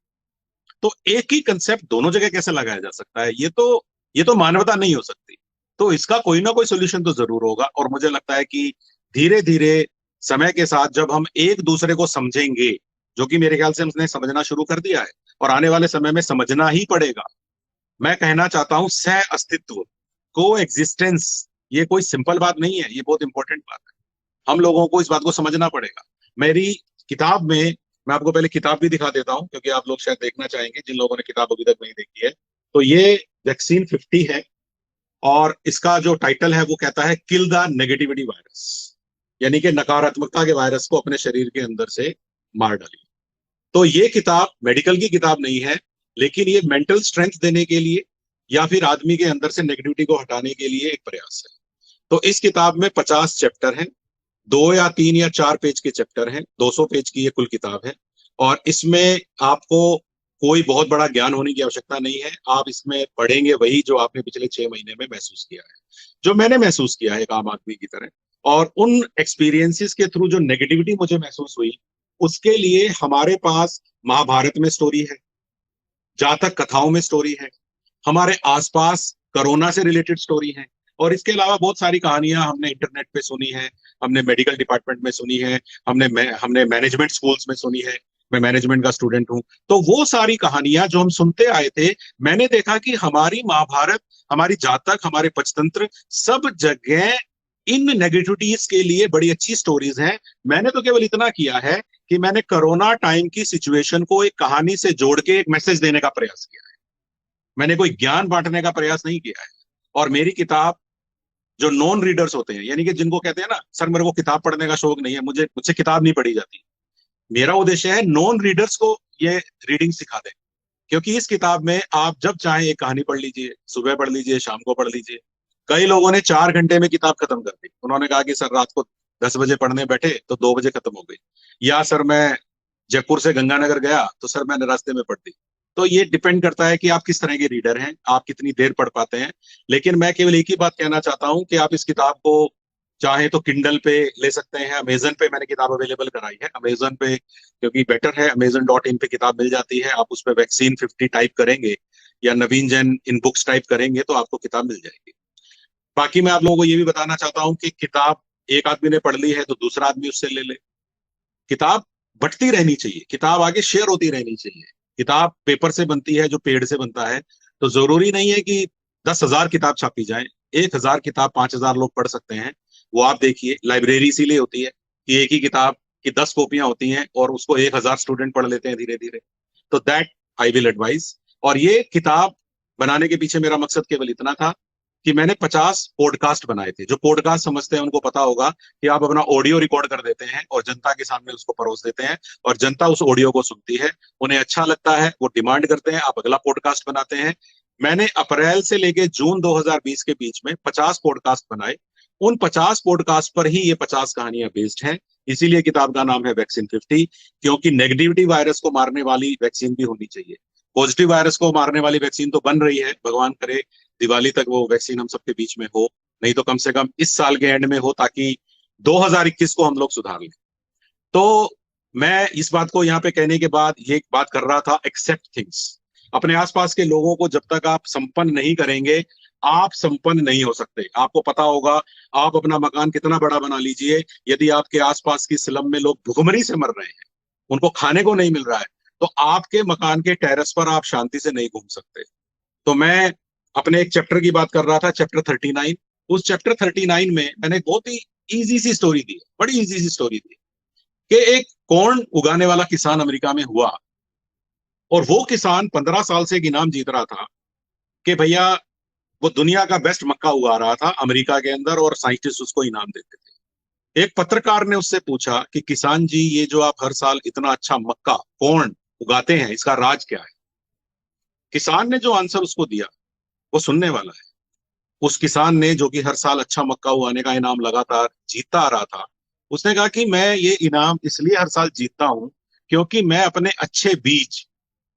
तो एक ही कंसेप्ट दोनों जगह कैसे लगाया जा सकता है? ये तो मानवता नहीं हो सकती। तो इसका कोई ना कोई सोल्यूशन तो जरूर होगा। और मुझे लगता है कि धीरे धीरे समय के साथ जब हम एक दूसरे को समझेंगे, जो कि मेरे ख्याल से हमने समझना शुरू कर दिया है और आने वाले समय में समझना ही पड़ेगा। मैं कहना चाहता हूं सह अस्तित्व, को एग्जिस्टेंस, ये कोई सिंपल बात नहीं है, ये बहुत इंपॉर्टेंट बात है। हम लोगों को इस बात को समझना पड़ेगा। मेरी किताब में, मैं आपको पहले किताब भी दिखा देता हूं क्योंकि आप लोग शायद देखना चाहेंगे जिन लोगों ने किताब अभी तक नहीं देखी है। तो ये वैक्सीन 50 है और इसका जो टाइटल है वो कहता है किल द नेगेटिविटी वायरस, यानी कि नकारात्मकता के वायरस को अपने शरीर के अंदर से मार डालिए। तो ये किताब मेडिकल की किताब नहीं है, लेकिन ये मेंटल स्ट्रेंथ देने के लिए या फिर आदमी के अंदर से नेगेटिविटी को हटाने के लिए एक प्रयास है। तो इस किताब में 50 चैप्टर हैं, 2 या 3 या 4 पेज के चैप्टर हैं, 200 पेज की ये कुल किताब है। और इसमें आपको कोई बहुत बड़ा ज्ञान होने की आवश्यकता नहीं है। आप इसमें पढ़ेंगे वही जो आपने पिछले 6 महीने में महसूस किया है, जो मैंने महसूस किया है एक आम आदमी की तरह। और उन एक्सपीरियंसेस के थ्रू जो नेगेटिविटी मुझे महसूस हुई, उसके लिए हमारे पास महाभारत में स्टोरी है, जातक कथाओं में स्टोरी है, हमारे आसपास कोरोना से रिलेटेड स्टोरी है, और इसके अलावा बहुत सारी कहानियां हमने इंटरनेट पे सुनी है, हमने मेडिकल डिपार्टमेंट में सुनी है, हमने मैनेजमेंट स्कूल्स में सुनी है। मैं मैनेजमेंट का स्टूडेंट हूं। तो वो सारी कहानियां जो हम सुनते आए थे, मैंने देखा कि हमारी महाभारत, हमारी जातक, हमारे पंचतंत्र, सब जगह इन नेगेटिविटीज के लिए बड़ी अच्छी स्टोरीज हैं। मैंने तो केवल इतना किया है कि मैंने कोरोना टाइम की सिचुएशन को एक कहानी से जोड़ के एक मैसेज देने का प्रयास किया है। मैंने कोई ज्ञान बांटने का प्रयास नहीं किया है। और मेरी किताब, जो नॉन रीडर्स होते हैं, यानी कि जिनको कहते हैं ना सर मेरे को किताब पढ़ने का शौक नहीं है, मुझसे किताब नहीं पढ़ी जाती, मेरा उद्देश्य है नॉन रीडर्स को ये रीडिंग सिखा दें। क्योंकि इस किताब में आप जब चाहें एक कहानी पढ़ लीजिए, सुबह पढ़ लीजिए, शाम को पढ़ लीजिए। कई लोगों ने 4 घंटे में किताब खत्म कर दी। उन्होंने कहा कि सर रात को 10 बजे पढ़ने बैठे तो 2 बजे खत्म हो गई, या सर मैं जयपुर से गंगानगर गया तो सर मैंने रास्ते में पढ़ दी। तो ये डिपेंड करता है कि आप किस तरह के रीडर हैं, आप कितनी देर पढ़ पाते हैं। लेकिन मैं केवल एक ही बात कहना चाहता हूं कि आप इस किताब को चाहे तो किंडल पे ले सकते हैं, अमेजन पे मैंने किताब अवेलेबल कराई है, अमेजन पे क्योंकि बेटर है, amazon.in पे किताब मिल जाती है। आप उस पे वैक्सीन 50 टाइप करेंगे या नवीन जैन इन बुक्स टाइप करेंगे तो आपको किताब मिल जाएगी। बाकी मैं आप लोगों को ये भी बताना चाहता हूँ कि किताब एक आदमी ने पढ़ ली है तो दूसरा आदमी उससे ले ले। किताब बंटती रहनी चाहिए, किताब आगे शेयर होती रहनी चाहिए। किताब पेपर से बनती है जो पेड़ से बनता है। तो जरूरी नहीं है कि 10,000 किताब छापी जाए, 1,000 किताब 5,000 लोग पढ़ सकते हैं। वो आप देखिए, लाइब्रेरी इसीलिए होती है कि एक ही किताब की 10 कॉपियां होती हैं और उसको 1,000 स्टूडेंट पढ़ लेते हैं धीरे धीरे। तो दैट आई विल एडवाइस। और ये किताब बनाने के पीछे मेरा मकसद केवल इतना था कि मैंने 50 पॉडकास्ट बनाए थे। जो पॉडकास्ट समझते हैं उनको पता होगा कि आप अपना ऑडियो रिकॉर्ड कर देते हैं और जनता के सामने उसको परोस देते हैं, और जनता उस ऑडियो को सुनती है, उन्हें अच्छा लगता है, वो डिमांड करते हैं, आप अगला पॉडकास्ट बनाते हैं। मैंने अप्रैल से लेके जून 2020 के बीच में 50 पॉडकास्ट बनाए। उन 50 पॉडकास्ट पर ही ये 50 कहानियां बेस्ड हैं। इसीलिए किताब का नाम है वैक्सीन 50, क्योंकि नेगेटिविटी वायरस को मारने वाली वैक्सीन भी होनी चाहिए। पॉजिटिव वायरस को मारने वाली वैक्सीन तो बन रही है, भगवान करे दिवाली तक वो वैक्सीन हम सबके बीच में हो, नहीं तो कम से कम इस साल के एंड में हो, ताकि 2021 को हम लोग सुधार लें। तो मैं इस बात को यहाँ पे कहने के बाद ये बात कर रहा था, एक्सेप्ट थिंग्स। अपने आसपास के लोगों को जब तक आप संपन्न नहीं करेंगे, आप संपन्न नहीं हो सकते। आपको पता होगा, आप अपना मकान कितना बड़ा बना लीजिए, यदि आपके आसपास की स्लम में लोग भुखमरी से मर रहे हैं, उनको खाने को नहीं मिल रहा है, तो आपके मकान के टेरेस पर आप शांति से नहीं घूम सकते। तो मैं अपने एक चैप्टर की बात कर रहा था, चैप्टर 39। उस चैप्टर 39 में मैंने एक बहुत ही इजी सी स्टोरी दी, बड़ी इजी सी स्टोरी दी, कि एक कॉर्न उगाने वाला किसान अमेरिका में हुआ, और वो किसान 15 साल से एक इनाम जीत रहा था कि भैया वो दुनिया का बेस्ट मक्का उगा रहा था अमेरिका के अंदर, और साइंटिस्ट उसको इनाम देते थे। एक पत्रकार ने उससे पूछा कि किसान जी, ये जो आप हर साल इतना अच्छा मक्का कॉर्न उगाते हैं, इसका राज क्या है? किसान ने जो आंसर उसको दिया वो सुनने वाला है। उस किसान ने, जो कि हर साल अच्छा मक्का उगाने का इनाम लगातार जीतता आ रहा था, उसने कहा कि मैं ये इनाम इसलिए हर साल जीतता हूं क्योंकि मैं अपने अच्छे बीज,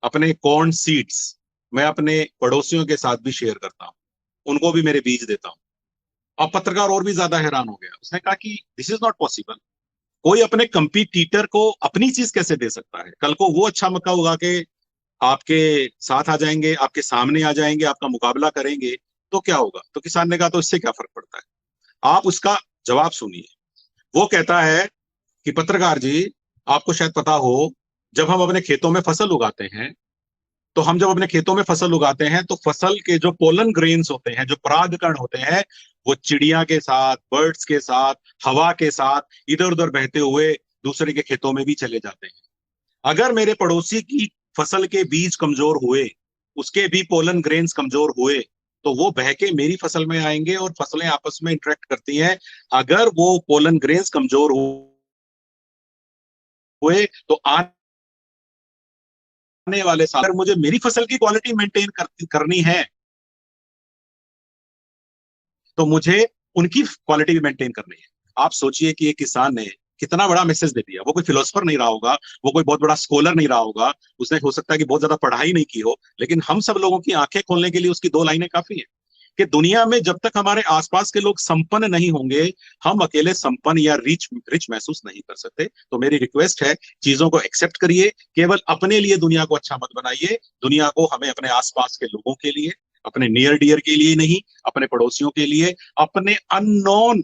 अपने कॉर्न सीड्स, मैं अपने पड़ोसियों के साथ भी शेयर करता हूं, उनको भी मेरे बीज देता हूं। अब पत्रकार और भी ज्यादा हैरान हो गया। उसने कहा कि दिस इज नॉट पॉसिबल। कोई अपने कंपटीटर को अपनी चीज कैसे दे सकता है? कल को वो अच्छा मक्का उगा के आपके साथ आ जाएंगे, आपके सामने आ जाएंगे, आपका मुकाबला करेंगे, तो क्या होगा? तो किसान ने कहा, तो इससे क्या फर्क पड़ता है? आप उसका जवाब सुनिए। वो कहता है कि पत्रकार जी, आपको शायद पता हो, जब हम अपने खेतों में फसल उगाते हैं, तो हम जब अपने खेतों में फसल उगाते हैं, तो फसल के जो पोलन ग्रेन्स होते हैं, जो परागकण होते हैं, वो चिड़िया के साथ, बर्ड्स के साथ, हवा के साथ इधर उधर बहते हुए दूसरे के खेतों में भी चले जाते हैं। अगर मेरे पड़ोसी की फसल के बीज कमजोर हुए, उसके भी पोलन ग्रेन्स कमजोर हुए, तो वो बह के मेरी फसल में आएंगे और फसलें आपस में इंटरेक्ट करती हैं। अगर वो पोलन ग्रेन्स कमजोर हुए, तो आने वाले साल अगर मुझे मेरी फसल की क्वालिटी मेंटेन करनी है, तो मुझे उनकी क्वालिटी भी मेंटेन करनी है। आप सोचिए कि एक किसान ने कितना बड़ा मैसेज दे दिया। वो कोई फिलोसफर नहीं रहा होगा, वो कोई बहुत बड़ा स्कॉलर नहीं रहा होगा, उसने हो सकता है कि बहुत ज्यादा पढ़ाई नहीं की हो, लेकिन हम सब लोगों की आंखें खोलने के लिए उसकी 2 लाइनें काफी हैं कि दुनिया में जब तक हमारे आसपास के लोग संपन्न नहीं होंगे, हम अकेले संपन्न या रिच रिच महसूस नहीं कर सकते। तो मेरी रिक्वेस्ट है, चीजों को एक्सेप्ट करिए, केवल अपने लिए दुनिया को अच्छा मत बनाइए। दुनिया को हमें अपने आसपास के लोगों के लिए, अपने नियर डियर के लिए नहीं, अपने पड़ोसियों के लिए, अपने अननोन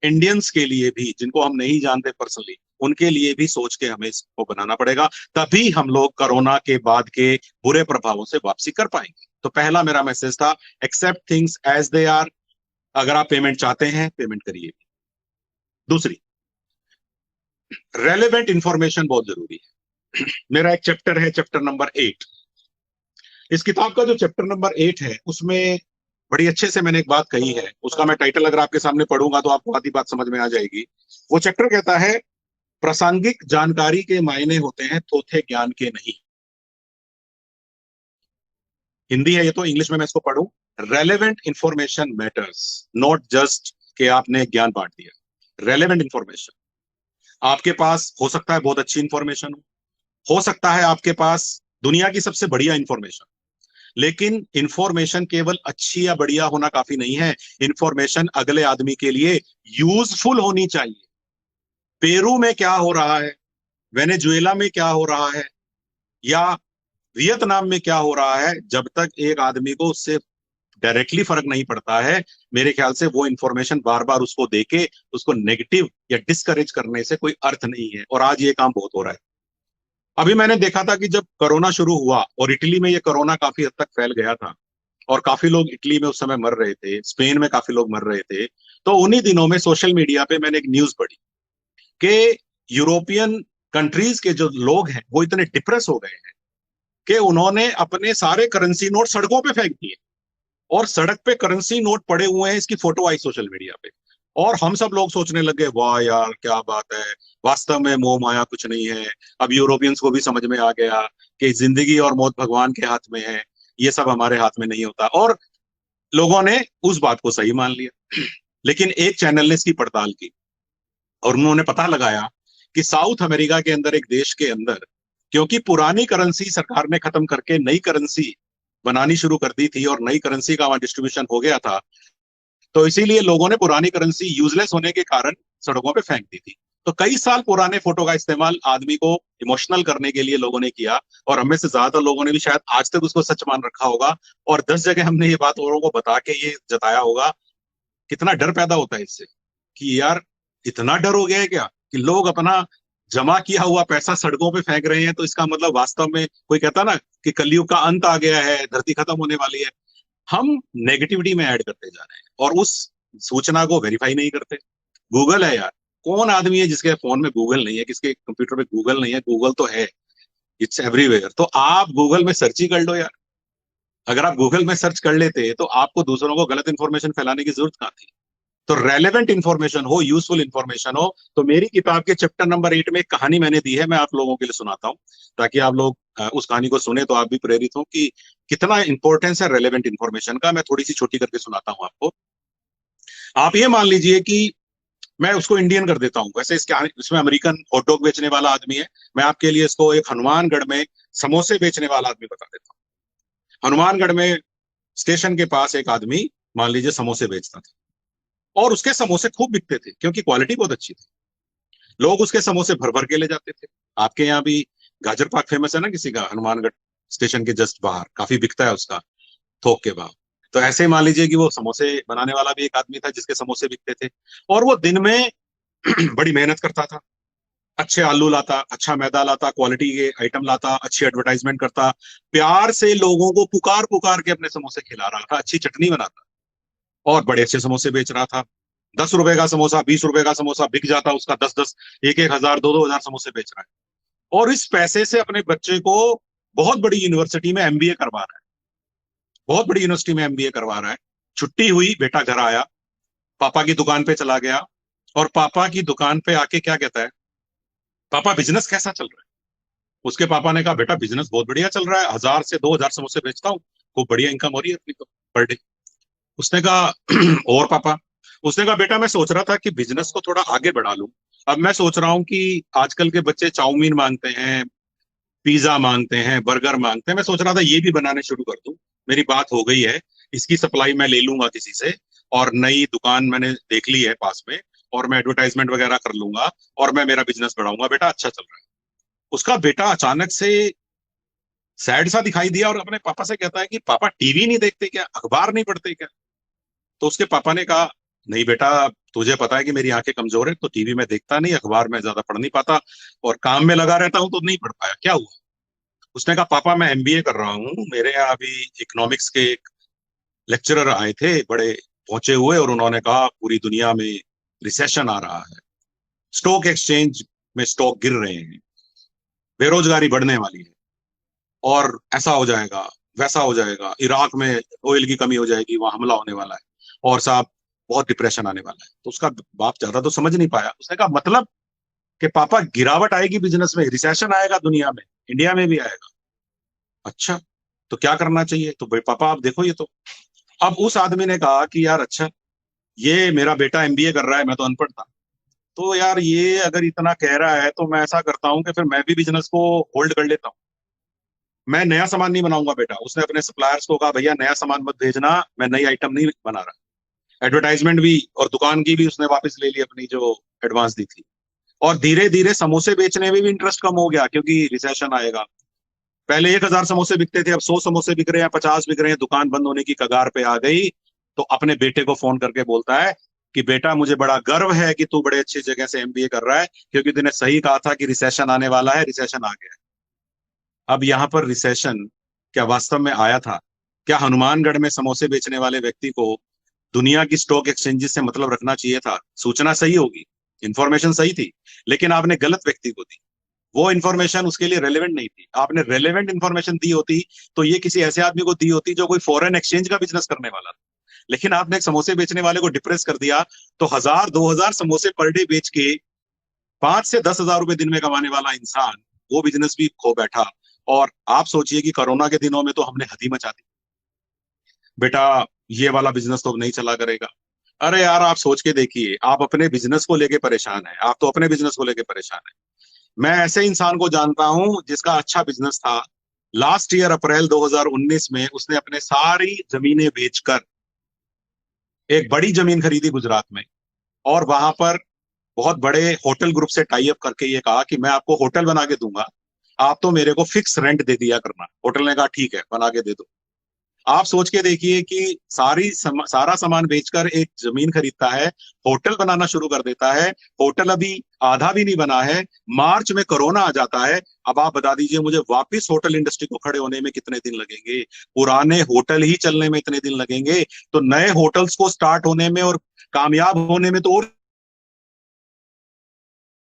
इंडियंस के लिए भी, जिनको हम नहीं जानते पर्सनली, उनके लिए भी सोच के हमें इसको बनाना पड़ेगा। तभी हम लोग कोरोना के बाद के बुरे प्रभावों से वापसी कर पाएंगे। तो पहला मेरा मैसेज था, accept things as they are. अगर आप पेमेंट चाहते हैं, पेमेंट करिए। दूसरी, रेलेवेंट इंफॉर्मेशन बहुत जरूरी है। मेरा एक चैप्टर है, चैप्टर नंबर 8। इस किताब का जो चैप्टर नंबर 8 है, उसमें बड़ी अच्छे से मैंने एक बात कही है। उसका मैं टाइटल अगर आपके सामने पढ़ूंगा तो आपको आधी बात समझ में आ जाएगी। वो चैप्टर कहता है, प्रासंगिक जानकारी के मायने होते हैं, थोथे ज्ञान के नहीं। हिंदी है ये, तो इंग्लिश में मैं इसको पढ़ूं। Relevant information matters, not just कि आपने ज्ञान बांट दिया। रेलेवेंट इंफॉर्मेशन, आपके पास हो सकता है बहुत अच्छी इंफॉर्मेशन हो सकता है आपके पास दुनिया की सबसे बढ़िया इंफॉर्मेशन, लेकिन इंफॉर्मेशन केवल अच्छी या बढ़िया होना काफी नहीं है। इंफॉर्मेशन अगले आदमी के लिए यूजफुल होनी चाहिए। पेरू में क्या हो रहा है, वेनेजुएला में क्या हो रहा है, या वियतनाम में क्या हो रहा है, जब तक एक आदमी को उससे डायरेक्टली फर्क नहीं पड़ता है, मेरे ख्याल से वो इंफॉर्मेशन बार बार उसको देके उसको नेगेटिव या डिस्करेज करने से कोई अर्थ नहीं है। और आज ये काम बहुत हो रहा है। अभी मैंने देखा था कि जब कोरोना शुरू हुआ, और इटली में ये कोरोना काफी हद तक फैल गया था, और काफी लोग इटली में उस समय मर रहे थे, स्पेन में काफी लोग मर रहे थे, तो उन्हीं दिनों में सोशल मीडिया पे मैंने एक न्यूज पढ़ी कि यूरोपियन कंट्रीज के जो लोग हैं वो इतने डिप्रेस हो गए हैं कि उन्होंने अपने सारे करेंसी नोट सड़कों पे फेंक दिए, और सड़क पे करेंसी नोट पड़े हुए हैं, इसकी फोटो आई सोशल मीडिया पे, और हम सब लोग सोचने लगे वाह यार क्या बात है, वास्तव में मोह माया कुछ नहीं है। अब यूरोपियंस को भी समझ में आ गया कि जिंदगी और मौत भगवान के हाथ में है, ये सब हमारे हाथ में नहीं होता, और लोगों ने उस बात को सही मान लिया। लेकिन एक चैनल ने इसकी पड़ताल की और उन्होंने पता लगाया कि साउथ अमेरिका के अंदर, एक देश के अंदर, क्योंकि पुरानी करेंसी सरकार ने खत्म करके नई करेंसी बनानी शुरू कर दी थी और नई करेंसी का वहां डिस्ट्रीब्यूशन हो गया था, तो इसीलिए लोगों ने पुरानी करेंसी यूजलेस होने के कारण सड़कों पे फेंक दी थी। तो कई साल पुराने फोटो का इस्तेमाल आदमी को इमोशनल करने के लिए लोगों ने किया, और हमें से ज्यादा लोगों ने भी शायद आज तक उसको सच मान रखा होगा, और 10 जगह हमने ये बात औरों को बता के ये जताया होगा। कितना डर पैदा होता है इससे कि यार इतना डर हो गया है क्या कि लोग अपना जमा किया हुआ पैसा सड़कों पे फेंक रहे हैं, तो इसका मतलब वास्तव में कोई कहता ना कि कलयुग का अंत आ गया है, धरती खत्म होने वाली है। हम नेगेटिविटी में ऐड करते जा रहे हैं और उस सूचना को वेरीफाई नहीं करते। गूगल है यार, कौन आदमी है जिसके फोन में गूगल नहीं है, किसके कंप्यूटर पे गूगल नहीं है? गूगल तो है, इट्स एवरीवेयर। तो आप गूगल में सर्च ही कर लो यार। अगर आप गूगल में सर्च कर लेते तो आपको दूसरों को गलत इंफॉर्मेशन फैलाने की जरूरत कहाँ थी? तो रेलेवेंट इंफॉर्मेशन हो, यूजफुल इंफॉर्मेशन हो। तो मेरी किताब के चैप्टर नंबर 8 में एक कहानी मैंने दी है, मैं आप लोगों के लिए सुनाता हूँ, ताकि आप लोग उस कहानी को सुने तो आप भी प्रेरित हो कि कितना इंपॉर्टेंस है रेलेवेंट इंफॉर्मेशन का। मैं थोड़ी सी छोटी करके सुनाता हूँ आपको। आप ये मान लीजिए कि मैं उसको इंडियन कर देता हूँ, वैसे इसमें अमेरिकन हॉट डॉग बेचने वाला आदमी है, मैं आपके लिए इसको एक हनुमानगढ़ में समोसे बेचने वाला आदमी बता देता हूँ। हनुमानगढ़ में स्टेशन के पास एक आदमी मान लीजिए समोसे बेचता था, और उसके समोसे खूब बिकते थे क्योंकि क्वालिटी बहुत अच्छी थी। लोग उसके समोसे भर भर के ले जाते थे। आपके यहाँ भी गाजर पाक फेमस है ना किसी का, हनुमानगढ़ स्टेशन के जस्ट बाहर काफी बिकता है उसका, थोक के भाव। तो ऐसे ही मान लीजिए कि वो समोसे बनाने वाला भी एक आदमी था जिसके समोसे बिकते थे, और वो दिन में बड़ी मेहनत करता था, अच्छे आलू लाता, अच्छा मैदा लाता, क्वालिटी के आइटम लाता, अच्छी एडवर्टाइजमेंट करता, प्यार से लोगों को पुकार पुकार के अपने समोसे खिला रहा था, अच्छी चटनी बनाता और बड़े अच्छे समोसे बेच रहा था। 10 रुपए का समोसा, 20 रुपए का समोसा बिक जाता उसका, 10-10, 1-1 हजार, 2-2 हजार समोसे बेच रहा है, और इस पैसे से अपने बच्चे को बहुत बड़ी यूनिवर्सिटी में एमबीए करवा रहा है, बहुत बड़ी यूनिवर्सिटी में एमबीए करवा रहा है। छुट्टी हुई, बेटा घर आया, पापा की दुकान पे चला गया, और पापा की दुकान पे आके क्या कहता है, पापा बिजनेस कैसा चल रहा है? उसके पापा ने कहा बेटा बिजनेस बहुत बढ़िया चल रहा है, 1000 से 2000 समोसे बेचता हूँ, खूब बढ़िया इनकम हो रही है अपनी तो पर डे। उसने कहा और पापा? उसने कहा बेटा मैं सोच रहा था कि बिजनेस को थोड़ा आगे बढ़ा लूं। अब मैं सोच रहा हूँ कि आजकल के बच्चे चाउमीन मांगते हैं, पिज्जा मांगते हैं, बर्गर मांगते हैं, मैं सोच रहा था ये भी बनाने शुरू कर दूं। मेरी बात हो गई है, इसकी सप्लाई मैं ले लूंगा किसी से, और नई दुकान मैंने देख ली है पास में, और मैं एडवर्टाइजमेंट वगैरह कर लूंगा और मैं मेरा बिजनेस बढ़ाऊंगा। बेटा अच्छा चल रहा है। उसका बेटा अचानक से सैड सा दिखाई दिया और अपने पापा से कहता है कि पापा टीवी नहीं देखते क्या, अखबार नहीं पढ़ते क्या? तो उसके पापा ने कहा नहीं बेटा, तुझे पता है कि मेरी आंखें कमजोर है, तो टीवी में देखता नहीं, अखबार में ज्यादा पढ़ नहीं पाता, और काम में लगा रहता हूं तो नहीं पढ़ पाया, क्या हुआ? उसने कहा पापा मैं एमबीए कर रहा हूँ, मेरे यहाँ अभी इकोनॉमिक्स के एक लेक्चरर आए थे बड़े पहुंचे हुए, और उन्होंने कहा पूरी दुनिया में रिसेशन आ रहा है, स्टॉक एक्सचेंज में स्टॉक गिर रहे हैं, बेरोजगारी बढ़ने वाली है, और ऐसा हो जाएगा, वैसा हो जाएगा, इराक में ऑयल की कमी हो जाएगी, वहां हमला होने वाला है, और साहब बहुत डिप्रेशन आने वाला है। तो उसका बाप ज्यादा तो समझ नहीं पाया। उसने कहा मतलब कि पापा गिरावट आएगी बिजनेस में, रिसेशन आएगा दुनिया में, इंडिया में भी आएगा? अच्छा, तो क्या करना चाहिए? तो भाई पापा आप देखो ये तो। अब उस आदमी ने कहा कि यार अच्छा, ये मेरा बेटा एमबीए कर रहा है, मैं तो अनपढ़ था, तो यार ये अगर इतना कह रहा है तो मैं ऐसा करता हूँ कि फिर मैं भी बिजनेस को होल्ड कर लेता हूँ, मैं नया सामान नहीं बनाऊंगा बेटा। उसने अपने सप्लायर्स को कहा भैया नया सामान मत भेजना, मैं नई आइटम नहीं बना रहा। एडवर्टाइजमेंट भी और दुकान की भी उसने वापस ले ली अपनी जो एडवांस दी थी, और धीरे धीरे समोसे बेचने में भी इंटरेस्ट कम हो गया क्योंकि रिसेशन आएगा। पहले 1000 समोसे बिकते थे, अब 100 समोसे बिक रहे हैं, 50 बिक रहे हैं, दुकान बंद होने की कगार पे आ गई। तो अपने बेटे को फोन करके बोलता है कि बेटा मुझे बड़ा गर्व है कि तू बड़े अच्छी जगह से एमबीए कर रहा है, क्योंकि तूने सही कहा था कि रिसेशन आने वाला है, रिसेशन आ गया है। अब यहाँ पर रिसेशन क्या वास्तव में आया था? क्या हनुमानगढ़ में समोसे बेचने वाले व्यक्ति को दुनिया की स्टॉक एक्सचेंजेस से मतलब रखना चाहिए था? सूचना सही होगी, इंफॉर्मेशन सही थी, लेकिन आपने गलत व्यक्ति को दी। वो इन्फॉर्मेशन उसके लिए रेलेवेंट नहीं थी। आपने रेलेवेंट इन्फॉर्मेशन दी होती तो ये किसी ऐसे आदमी को दी होती जो कोई फॉरेन एक्सचेंज का बिजनेस करने वाला था। लेकिन आपने एक समोसे बेचने वाले को डिप्रेस कर दिया, तो 1000-2000 समोसे पर डे बेच के 5 से 10 हजार रुपए दिन में कमाने वाला इंसान वो बिजनेस भी खो बैठा। और आप सोचिए कि कोरोना के दिनों में तो हमने हद ही मचा दी, बेटा ये वाला बिजनेस तो अब नहीं चला करेगा। अरे यार आप सोच के देखिए, आप अपने बिजनेस को लेके परेशान है, आप तो अपने बिजनेस को लेके परेशान है। मैं ऐसे इंसान को जानता हूं जिसका अच्छा बिजनेस था। लास्ट ईयर अप्रैल 2019 में उसने अपने सारी जमीनें बेचकर एक बड़ी जमीन खरीदी गुजरात में, और वहां पर बहुत बड़े होटल ग्रुप से टाई अप करके ये कहा कि मैं आपको होटल बना के दूंगा, आप तो मेरे को फिक्स रेंट दे दिया करना। होटल ने कहा ठीक है बना के दे दो। आप सोच के देखिए कि सारा सामान बेचकर एक जमीन खरीदता है, होटल बनाना शुरू कर देता है। होटल अभी आधा भी नहीं बना है, मार्च में कोरोना आ जाता है। अब आप बता दीजिए मुझे, वापस होटल इंडस्ट्री को खड़े होने में कितने दिन लगेंगे? पुराने होटल ही चलने में इतने दिन लगेंगे, तो नए होटल्स को स्टार्ट होने में और कामयाब होने में तो और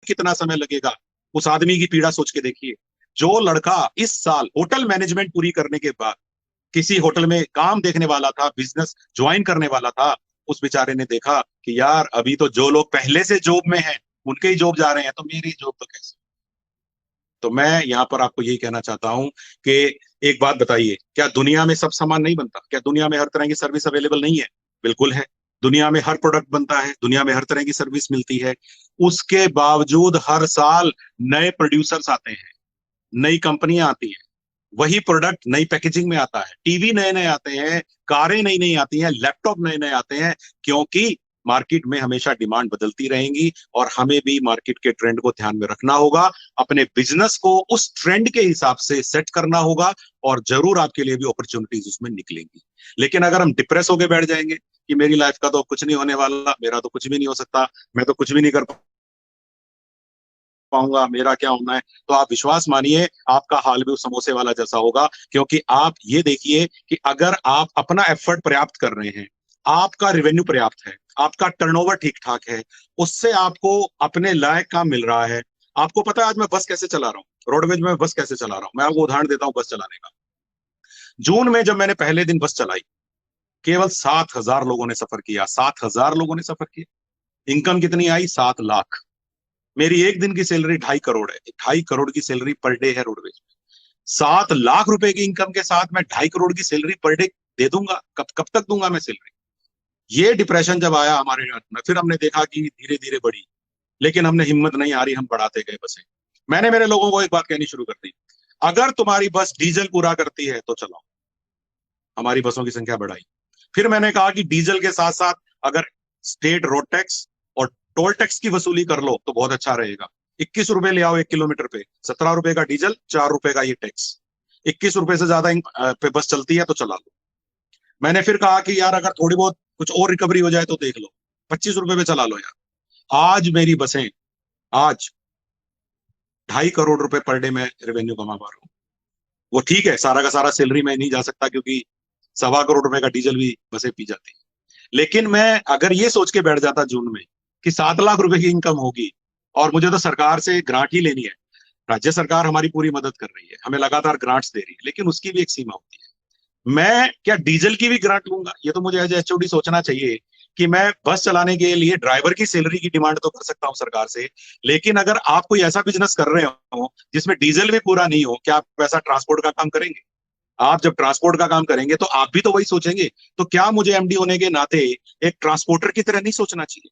कितना समय लगेगा? उस आदमी की पीड़ा सोच के देखिए। जो लड़का इस साल होटल मैनेजमेंट पूरी करने के बाद किसी होटल में काम देखने वाला था, बिजनेस ज्वाइन करने वाला था, उस बेचारे ने देखा कि यार अभी तो जो लोग पहले से जॉब में हैं उनके ही जॉब जा रहे हैं, तो मेरी जॉब तो कैसे? तो मैं यहाँ पर आपको यही कहना चाहता हूं कि एक बात बताइए, क्या दुनिया में सब सामान नहीं बनता? क्या दुनिया में हर तरह की सर्विस अवेलेबल नहीं है? बिल्कुल है। दुनिया में हर प्रोडक्ट बनता है, दुनिया में हर तरह की सर्विस मिलती है। उसके बावजूद हर साल नए प्रोड्यूसर्स आते हैं, नई कंपनियां आती हैं, वही प्रोडक्ट नई पैकेजिंग में आता है, टीवी नए नए आते हैं, कारें नई नई आती हैं, लैपटॉप नए नए आते हैं, क्योंकि मार्केट में हमेशा डिमांड बदलती रहेंगी। और हमें भी मार्केट के ट्रेंड को ध्यान में रखना होगा, अपने बिजनेस को उस ट्रेंड के हिसाब से सेट करना होगा, और जरूर आपके लिए भी अपॉर्चुनिटीज उसमें निकलेंगी। लेकिन अगर हम डिप्रेस होकर बैठ जाएंगे कि मेरी लाइफ का तो कुछ नहीं होने वाला, मेरा तो कुछ भी नहीं हो सकता, मैं तो कुछ भी नहीं कर पाऊंगा, मेरा क्या होना है, तो आप विश्वास मानिए आपका हाल भी उस समोसे वाला जैसा होगा। क्योंकि आप ये देखिए कि अगर आप अपना एफर्ट पर्याप्त कर रहे हैं, आपका रेवेन्यू पर्याप्त है, आपका टर्नओवर ठीक ठाक है, उससे आपको अपने लायक काम मिल रहा है। आपको पता है आज मैं बस कैसे चला रहा हूँ, रोडवेज में बस कैसे चला रहा हूँ? मैं आपको उदाहरण देता हूँ बस चलाने का। जून में जब मैंने पहले दिन बस चलाई, केवल 7,000 लोगों ने सफर किया, 7,000 लोगों ने सफर किया। इनकम कितनी आई? 7 लाख। मेरी एक दिन की सैलरी 2.5 करोड़ है, 2.5 करोड़ की सैलरी पर डे है रोडवेज में। 7 लाख रुपए की इनकम के साथ मैं 2.5 करोड़ की सैलरी पर डे दे दूंगा? कब कब तक दूंगा मैं सैलरी? ये डिप्रेशन जब आया हमारे हाथ में, फिर हमने देखा कि धीरे धीरे बढ़ी, लेकिन हमने हिम्मत नहीं हारी, हम बढ़ाते गए बसें। मैंने मेरे लोगों को एक बात कहनी शुरू कर दी, अगर तुम्हारी बस डीजल पूरा करती है तो चलाओ। हमारी बसों की संख्या बढ़ाई। फिर मैंने कहा कि डीजल के साथ साथ अगर स्टेट रोड टैक्स और टोल टैक्स की वसूली कर लो तो बहुत अच्छा रहेगा। 21 रुपए ले आओ 1 किलोमीटर पे, 17 रुपए का डीजल, 4 रुपए का ये टैक्स। 21 रुपए से ज्यादा पे बस चलती है तो चला लो। मैंने फिर कहा कि यार अगर थोड़ी बहुत कुछ और रिकवरी हो जाए तो देख लो, 25 रुपए पे चला लो यार। आज मेरी बसें, आज 2.5 करोड़ रुपए पर डे में रेवेन्यू कमा पा रहा हूँ। वो ठीक है, सारा का सारा सैलरी में नहीं जा सकता क्योंकि 1.25 करोड़ रुपए का डीजल भी बसें पी जाती है। लेकिन मैं अगर ये सोच के बैठ जाता जून में कि 7 लाख रुपए की इनकम होगी और मुझे तो सरकार से ग्रांट ही लेनी है, राज्य सरकार हमारी पूरी मदद कर रही है, हमें लगातार ग्रांट्स दे रही है, लेकिन उसकी भी एक सीमा होती है। मैं क्या डीजल की भी ग्रांट लूंगा? ये तो मुझे एज एचओडी सोचना चाहिए कि मैं बस चलाने के लिए ड्राइवर की सैलरी की डिमांड तो कर सकता हूं सरकार से, लेकिन अगर आप कोई ऐसा बिजनेस कर रहे हो जिसमें डीजल भी पूरा नहीं हो, क्या आप वैसा ट्रांसपोर्ट का काम करेंगे? आप जब ट्रांसपोर्ट का काम करेंगे तो आप भी तो वही सोचेंगे। तो क्या मुझे एमडी होने के नाते एक ट्रांसपोर्टर की तरह नहीं सोचना चाहिए?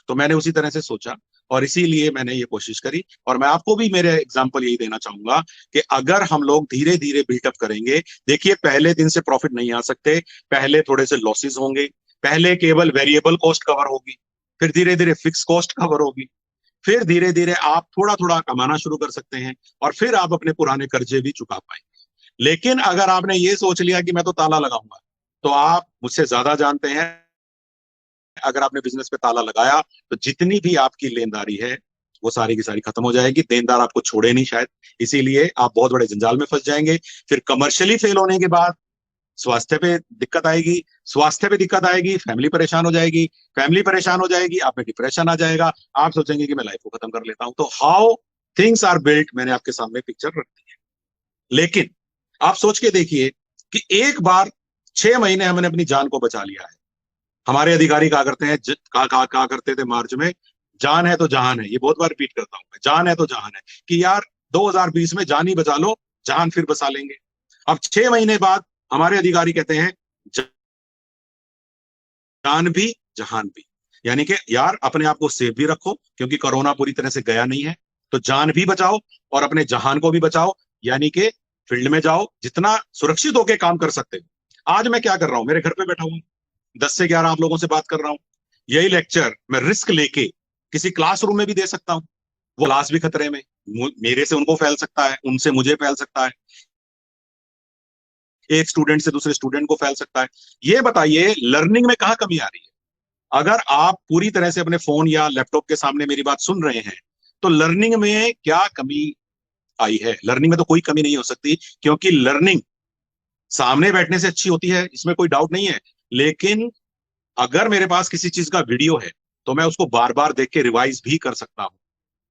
तो मैंने उसी तरह से सोचा और इसीलिए मैंने ये कोशिश करी। और मैं आपको भी मेरे एग्जांपल यही देना चाहूंगा कि अगर हम लोग धीरे धीरे बिल्टअप करेंगे, देखिए पहले दिन से प्रॉफिट नहीं आ सकते, पहले थोड़े से लॉसेस होंगे, पहले केवल वेरिएबल कॉस्ट कवर होगी, फिर धीरे धीरे फिक्स कॉस्ट कवर होगी, फिर धीरे धीरे आप थोड़ा थोड़ा कमाना शुरू कर सकते हैं और फिर आप अपने पुराने कर्जे भी चुका पाएंगे। लेकिन अगर आपने ये सोच लिया कि मैं तो ताला लगाऊंगा, तो आप मुझसे ज्यादा जानते हैं, अगर आपने बिजनेस पे ताला लगाया तो जितनी भी आपकी लेनदारी है वो सारी की सारी खत्म हो जाएगी। देनदार आपको छोड़े नहीं शायद, इसीलिए आप बहुत बड़े जंजाल में फंस जाएंगे। फिर कमर्शियली फेल होने के बाद स्वास्थ्य पे दिक्कत आएगी, स्वास्थ्य पे दिक्कत आएगी, फैमिली परेशान हो जाएगी, फैमिली परेशान हो जाएगी, आप में डिप्रेशन आ जाएगा, आप सोचेंगे कि मैं लाइफ को खत्म कर लेता हूं। तो हाउ थिंग्स आर बिल्ट, मैंने आपके सामने पिक्चर रख दी है। लेकिन आप सोच के देखिए कि एक बार 6 महीने हमने अपनी जान को बचा लिया है। हमारे अधिकारी कहा करते हैं, कहा करते थे मार्च में, जान है तो जहान है। ये बहुत बार रिपीट करता हूं मैं, जान है तो जहान है, कि यार 2020 में जान ही बचा लो, जहान फिर बसा लेंगे। अब 6 महीने बाद हमारे अधिकारी कहते हैं जान भी जहान भी, यानी कि यार अपने आप को सेफ भी रखो, क्योंकि कोरोना पूरी तरह से गया नहीं है, तो जान भी बचाओ और अपने जहान को भी बचाओ, यानी कि फील्ड में जाओ, जितना सुरक्षित होकर काम कर सकते हो। आज मैं क्या कर रहा हूं, मेरे घर पे बैठा हूं, 10 से 11 आप लोगों से बात कर रहा हूं। यही लेक्चर मैं रिस्क लेके किसी क्लासरूम में भी दे सकता हूं, वो क्लास भी खतरे में, मेरे से उनको फैल सकता है, उनसे मुझे फैल सकता है, एक स्टूडेंट से दूसरे स्टूडेंट को फैल सकता है। ये बताइए लर्निंग में कहाँ कमी आ रही है? अगर आप पूरी तरह से अपने फोन या लैपटॉप के सामने मेरी बात सुन रहे हैं, तो लर्निंग में क्या कमी आई है? लर्निंग में तो कोई कमी नहीं हो सकती, क्योंकि लर्निंग सामने बैठने से अच्छी होती है, इसमें कोई डाउट नहीं है। लेकिन अगर मेरे पास किसी चीज का वीडियो है, तो मैं उसको बार बार देख के रिवाइज भी कर सकता हूं।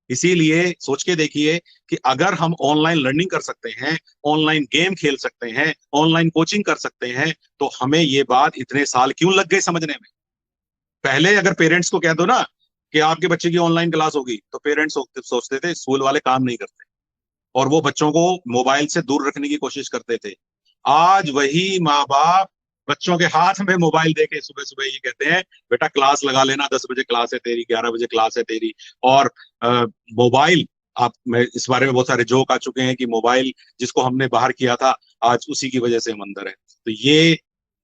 इसीलिए सोच के देखिए कि अगर हम ऑनलाइन लर्निंग कर सकते हैं, ऑनलाइन गेम खेल सकते हैं, ऑनलाइन कोचिंग कर सकते हैं, तो हमें ये बात इतने साल क्यों लग गए समझने में? पहले अगर पेरेंट्स को कह दो ना कि आपके बच्चे की ऑनलाइन क्लास होगी, तो पेरेंट्स सोचते थे स्कूल वाले काम नहीं करते, और वो बच्चों को मोबाइल से दूर रखने की कोशिश करते थे। आज वही माँ बाप बच्चों के हाथ में मोबाइल देके सुबह सुबह ये कहते हैं, बेटा क्लास लगा लेना, 10 बजे क्लास है तेरी, 11 बजे क्लास है तेरी। और मोबाइल, आप, मैं इस बारे में बहुत सारे जोक आ चुके हैं कि मोबाइल जिसको हमने बाहर किया था, आज उसी की वजह से हम अंदर है। तो ये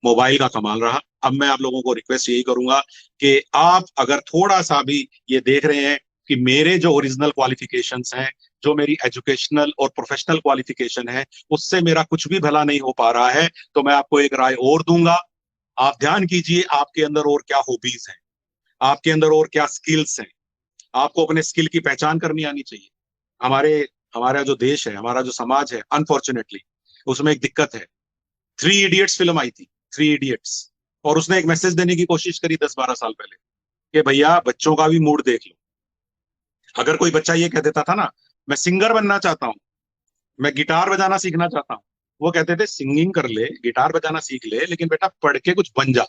मोबाइल का कमाल रहा। अब मैं आप लोगों को रिक्वेस्ट यही करूंगा कि आप अगर थोड़ा सा भी ये देख रहे हैं कि मेरे जो ओरिजिनल क्वालिफिकेशंस हैं, जो मेरी एजुकेशनल और प्रोफेशनल क्वालिफिकेशन है, उससे मेरा कुछ भी भला नहीं हो पा रहा है, तो मैं आपको एक राय और दूंगा। आप ध्यान कीजिए आपके अंदर और क्या हॉबीज हैं, आपके अंदर और क्या स्किल्स हैं। आपको अपने स्किल की पहचान करनी आनी चाहिए। हमारे हमारा जो देश है, हमारा जो समाज है, अनफॉर्चुनेटली उसमें एक दिक्कत है। 3 इडियट्स फिल्म आई थी, 3 इडियट्स, और उसने एक मैसेज देने की कोशिश करी 10-12 साल पहले कि भैया बच्चों का भी मूड देख लो। अगर कोई बच्चा ये कह देता था ना, मैं सिंगर बनना चाहता हूँ, मैं गिटार बजाना सीखना चाहता हूँ, वो कहते थे सिंगिंग कर ले, गिटार बजाना सीख ले, लेकिन बेटा पढ़ के कुछ बन जा।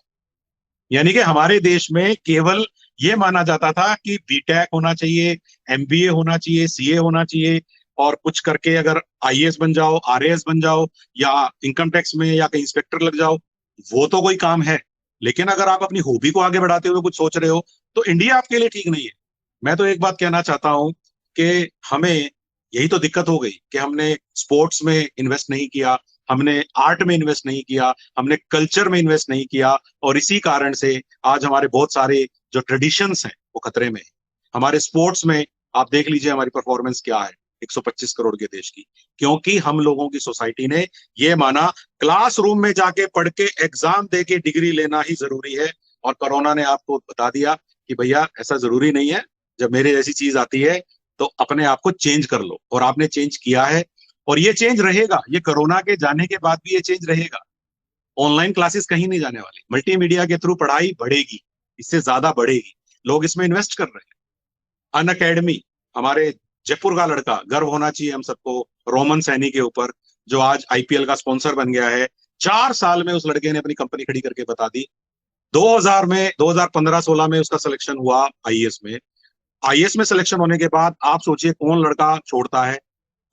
यानी कि हमारे देश में केवल ये माना जाता था कि बीटेक होना चाहिए, एमबीए होना चाहिए, सीए होना चाहिए, और कुछ करके अगर आईएएस बन जाओ, आरएएस बन जाओ, या इनकम टैक्स में या कहीं इंस्पेक्टर लग जाओ, वो तो कोई काम है। लेकिन अगर आप अपनी हॉबी को आगे बढ़ाते हुए कुछ सोच रहे हो, तो इंडिया आपके लिए ठीक नहीं है। मैं तो एक बात कहना चाहता हूं कि हमें, यही तो दिक्कत हो गई कि हमने स्पोर्ट्स में इन्वेस्ट नहीं किया, हमने आर्ट में इन्वेस्ट नहीं किया, हमने कल्चर में इन्वेस्ट नहीं किया, और इसी कारण से आज हमारे बहुत सारे जो ट्रेडिशंस हैं वो खतरे में है। हमारे स्पोर्ट्स में आप देख लीजिए हमारी परफॉर्मेंस क्या है 125 करोड़ के देश की, क्योंकि हम लोगों की सोसाइटी ने ये माना क्लासरूम में जाके पढ़ के एग्जाम दे के डिग्री लेना ही जरूरी है। और कोरोना ने आपको बता दिया कि भैया ऐसा जरूरी नहीं है, जब मेरे जैसी चीज आती है तो अपने आप को चेंज कर लो। और आपने चेंज किया है, और ये चेंज रहेगा, ये कोरोना के जाने के बाद भी ये चेंज रहेगा। ऑनलाइन क्लासेस कहीं नहीं जाने वाली, मल्टीमीडिया के थ्रू पढ़ाई बढ़ेगी, इससे ज्यादा बढ़ेगी, लोग इसमें इन्वेस्ट कर रहे हैं। अन अकेडमी, हमारे जयपुर का लड़का, गर्व होना चाहिए हम सबको रोमन सैनी के ऊपर, जो आज आईपीएल का स्पॉन्सर बन गया है। 4 साल में उस लड़के ने अपनी कंपनी खड़ी करके बता दी। 2015-16 में उसका सिलेक्शन हुआ आईएएस में। आईएएस में सिलेक्शन होने के बाद आप सोचिए कौन लड़का छोड़ता है,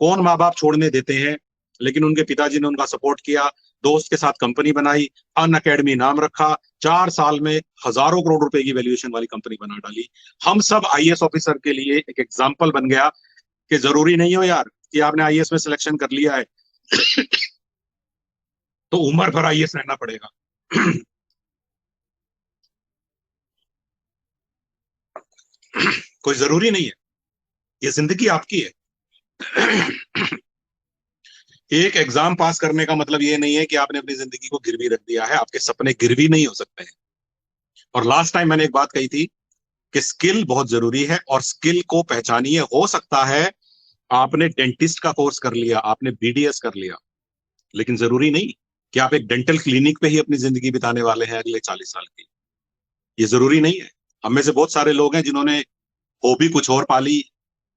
कौन माँ बाप छोड़ने देते हैं। लेकिन उनके पिताजी ने उनका सपोर्ट किया, दोस्त के साथ कंपनी बनाई, अन अकेडमी नाम रखा, 4 साल में हजारों करोड़ रुपए की वैल्यूएशन वाली कंपनी बना डाली। हम सब आईएएस ऑफिसर के लिए एक एग्जाम्पल बन गया कि जरूरी नहीं हो यार कि आपने आईएएस में सिलेक्शन कर लिया है तो उम्र भर आईएएस रहना पड़ेगा। कोई जरूरी नहीं है, ये जिंदगी आपकी है। एक एग्जाम पास करने का मतलब ये नहीं है कि आपने अपनी जिंदगी को गिरवी रख दिया है, आपके सपने गिरवी नहीं हो सकते हैं। और लास्ट टाइम मैंने एक बात कही थी कि स्किल बहुत जरूरी है, और स्किल को पहचानिए। हो सकता है आपने डेंटिस्ट का कोर्स कर लिया, आपने बीडीएस कर लिया, लेकिन जरूरी नहीं कि आप एक डेंटल क्लिनिक पे ही अपनी जिंदगी बिताने वाले हैं अगले 40 साल की। ये जरूरी नहीं है। हम में से बहुत सारे लोग हैं जिन्होंने हॉबी कुछ और पाली,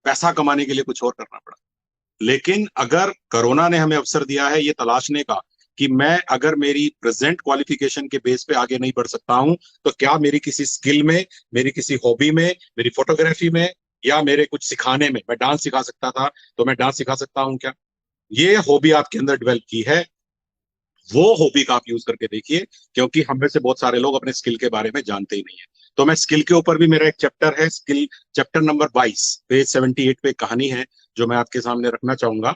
पैसा कमाने के लिए कुछ और करना पड़ा। लेकिन अगर कोरोना ने हमें अवसर दिया है ये तलाशने का कि मैं अगर मेरी प्रेजेंट क्वालिफिकेशन के बेस पे आगे नहीं बढ़ सकता हूं, तो क्या मेरी किसी स्किल में, मेरी किसी हॉबी में, मेरी फोटोग्राफी में, या मेरे कुछ सिखाने में, मैं डांस सिखा सकता था तो मैं डांस सिखा सकता हूं क्या? ये हॉबी आपके अंदर डेवलप की है, वो हॉबी का आप यूज करके देखिए, क्योंकि हम में से बहुत सारे लोग अपने स्किल के बारे में जानते ही नहीं है। तो मैं स्किल के ऊपर भी, मेरा एक चैप्टर है स्किल, चैप्टर नंबर 22 पेज 78 पे कहानी है जो मैं आपके सामने रखना चाहूंगा।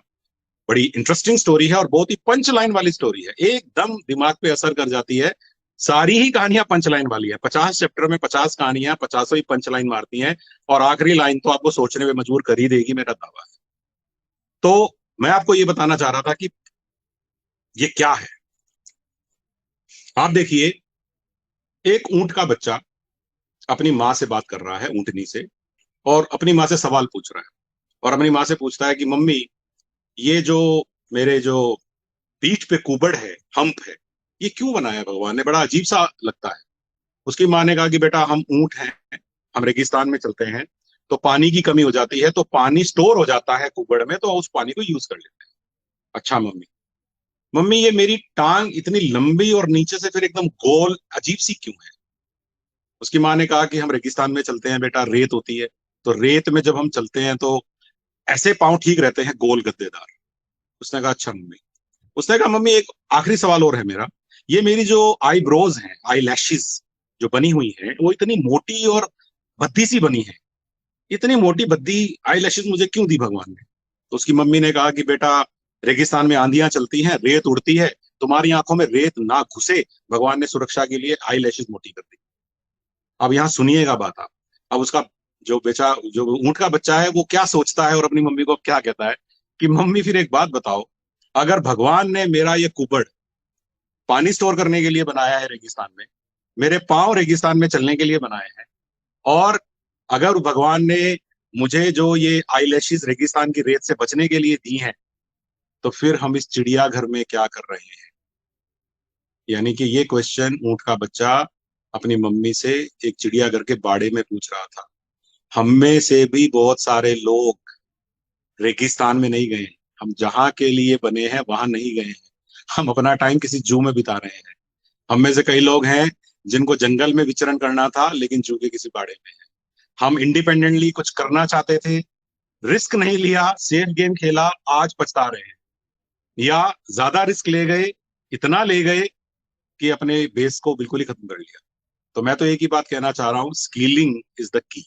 बड़ी इंटरेस्टिंग स्टोरी है और बहुत ही पंच लाइन वाली स्टोरी है, एकदम दिमाग पे असर कर जाती है। सारी ही कहानियां पंच लाइन वाली है, 50 चैप्टर में 50 कहानियां 50 ही पंच लाइन मारती हैं, और आखिरी लाइन तो आपको सोचने में मजबूर कर ही देगी, मेरा दावा है। तो मैं आपको ये बताना चाह रहा था कि ये क्या है। आप देखिए, एक ऊंट का बच्चा अपनी माँ से बात कर रहा है, ऊंटनी से, और अपनी माँ से सवाल पूछ रहा है, और अपनी माँ से पूछता है कि मम्मी, ये जो मेरे जो पीठ पे कुबड़ है, हम्प है, ये क्यों बनाया भगवान ने, बड़ा अजीब सा लगता है। उसकी माँ ने कहा कि बेटा, हम ऊंट हैं, हम रेगिस्तान में चलते हैं, तो पानी की कमी हो जाती है, तो पानी स्टोर हो जाता है कुबड़ में, तो उस पानी को यूज कर लेते हैं। अच्छा मम्मी, मम्मी ये मेरी टांग इतनी लंबी और नीचे से फिर एकदम गोल अजीब सी क्यों है? उसकी माँ ने कहा कि हम रेगिस्तान में चलते हैं बेटा, रेत होती है, तो रेत में जब हम चलते हैं तो ऐसे पांव ठीक रहते हैं, गोल गद्देदार। उसने कहा अच्छा मम्मी। उसने कहा मम्मी, एक आखिरी सवाल और है मेरा, ये मेरी जो आईब्रोज हैं, आई लैशेज जो बनी हुई हैं, वो इतनी मोटी और भद्दी सी बनी है, इतनी मोटी भद्दी आई लैशेज मुझे क्यों दी भगवान ने? तो उसकी मम्मी ने कहा कि बेटा, रेगिस्तान में आंधियां चलती हैं, रेत उड़ती है, तुम्हारी आंखों में रेत ना घुसे, भगवान ने सुरक्षा के लिए आई लैशेज मोटी कर दी। अब यहाँ सुनिएगा बात आप। अब उसका जो ऊंट का बच्चा है वो क्या सोचता है और अपनी मम्मी को क्या कहता है कि मम्मी फिर एक बात बताओ, अगर भगवान ने मेरा ये कुबड़ पानी स्टोर करने के लिए बनाया है रेगिस्तान में, मेरे पांव रेगिस्तान में चलने के लिए बनाए हैं, और अगर भगवान ने मुझे जो ये आईलैशेस रेगिस्तान की रेत से बचने के लिए दी हैं, तो फिर हम इस चिड़ियाघर में क्या कर रहे हैं? यानी कि ये क्वेश्चन ऊंट का बच्चा अपनी मम्मी से एक चिड़ियाघर के बाड़े में पूछ रहा था। हम में से भी बहुत सारे लोग रेगिस्तान में नहीं गए, हम जहां के लिए बने हैं वहां नहीं गए हैं, हम अपना टाइम किसी जू में बिता रहे हैं। हम में से कई लोग हैं जिनको जंगल में विचरण करना था, लेकिन जू के किसी बाड़े में है। हम इंडिपेंडेंटली कुछ करना चाहते थे, रिस्क नहीं लिया, सेफ गेम खेला, आज पछता रहे हैं। या ज्यादा रिस्क ले गए, इतना ले गए कि अपने बेस को बिल्कुल ही खत्म कर लिया। तो मैं तो एक ही बात कहना चाह रहा हूँ, स्किलिंग इज द की।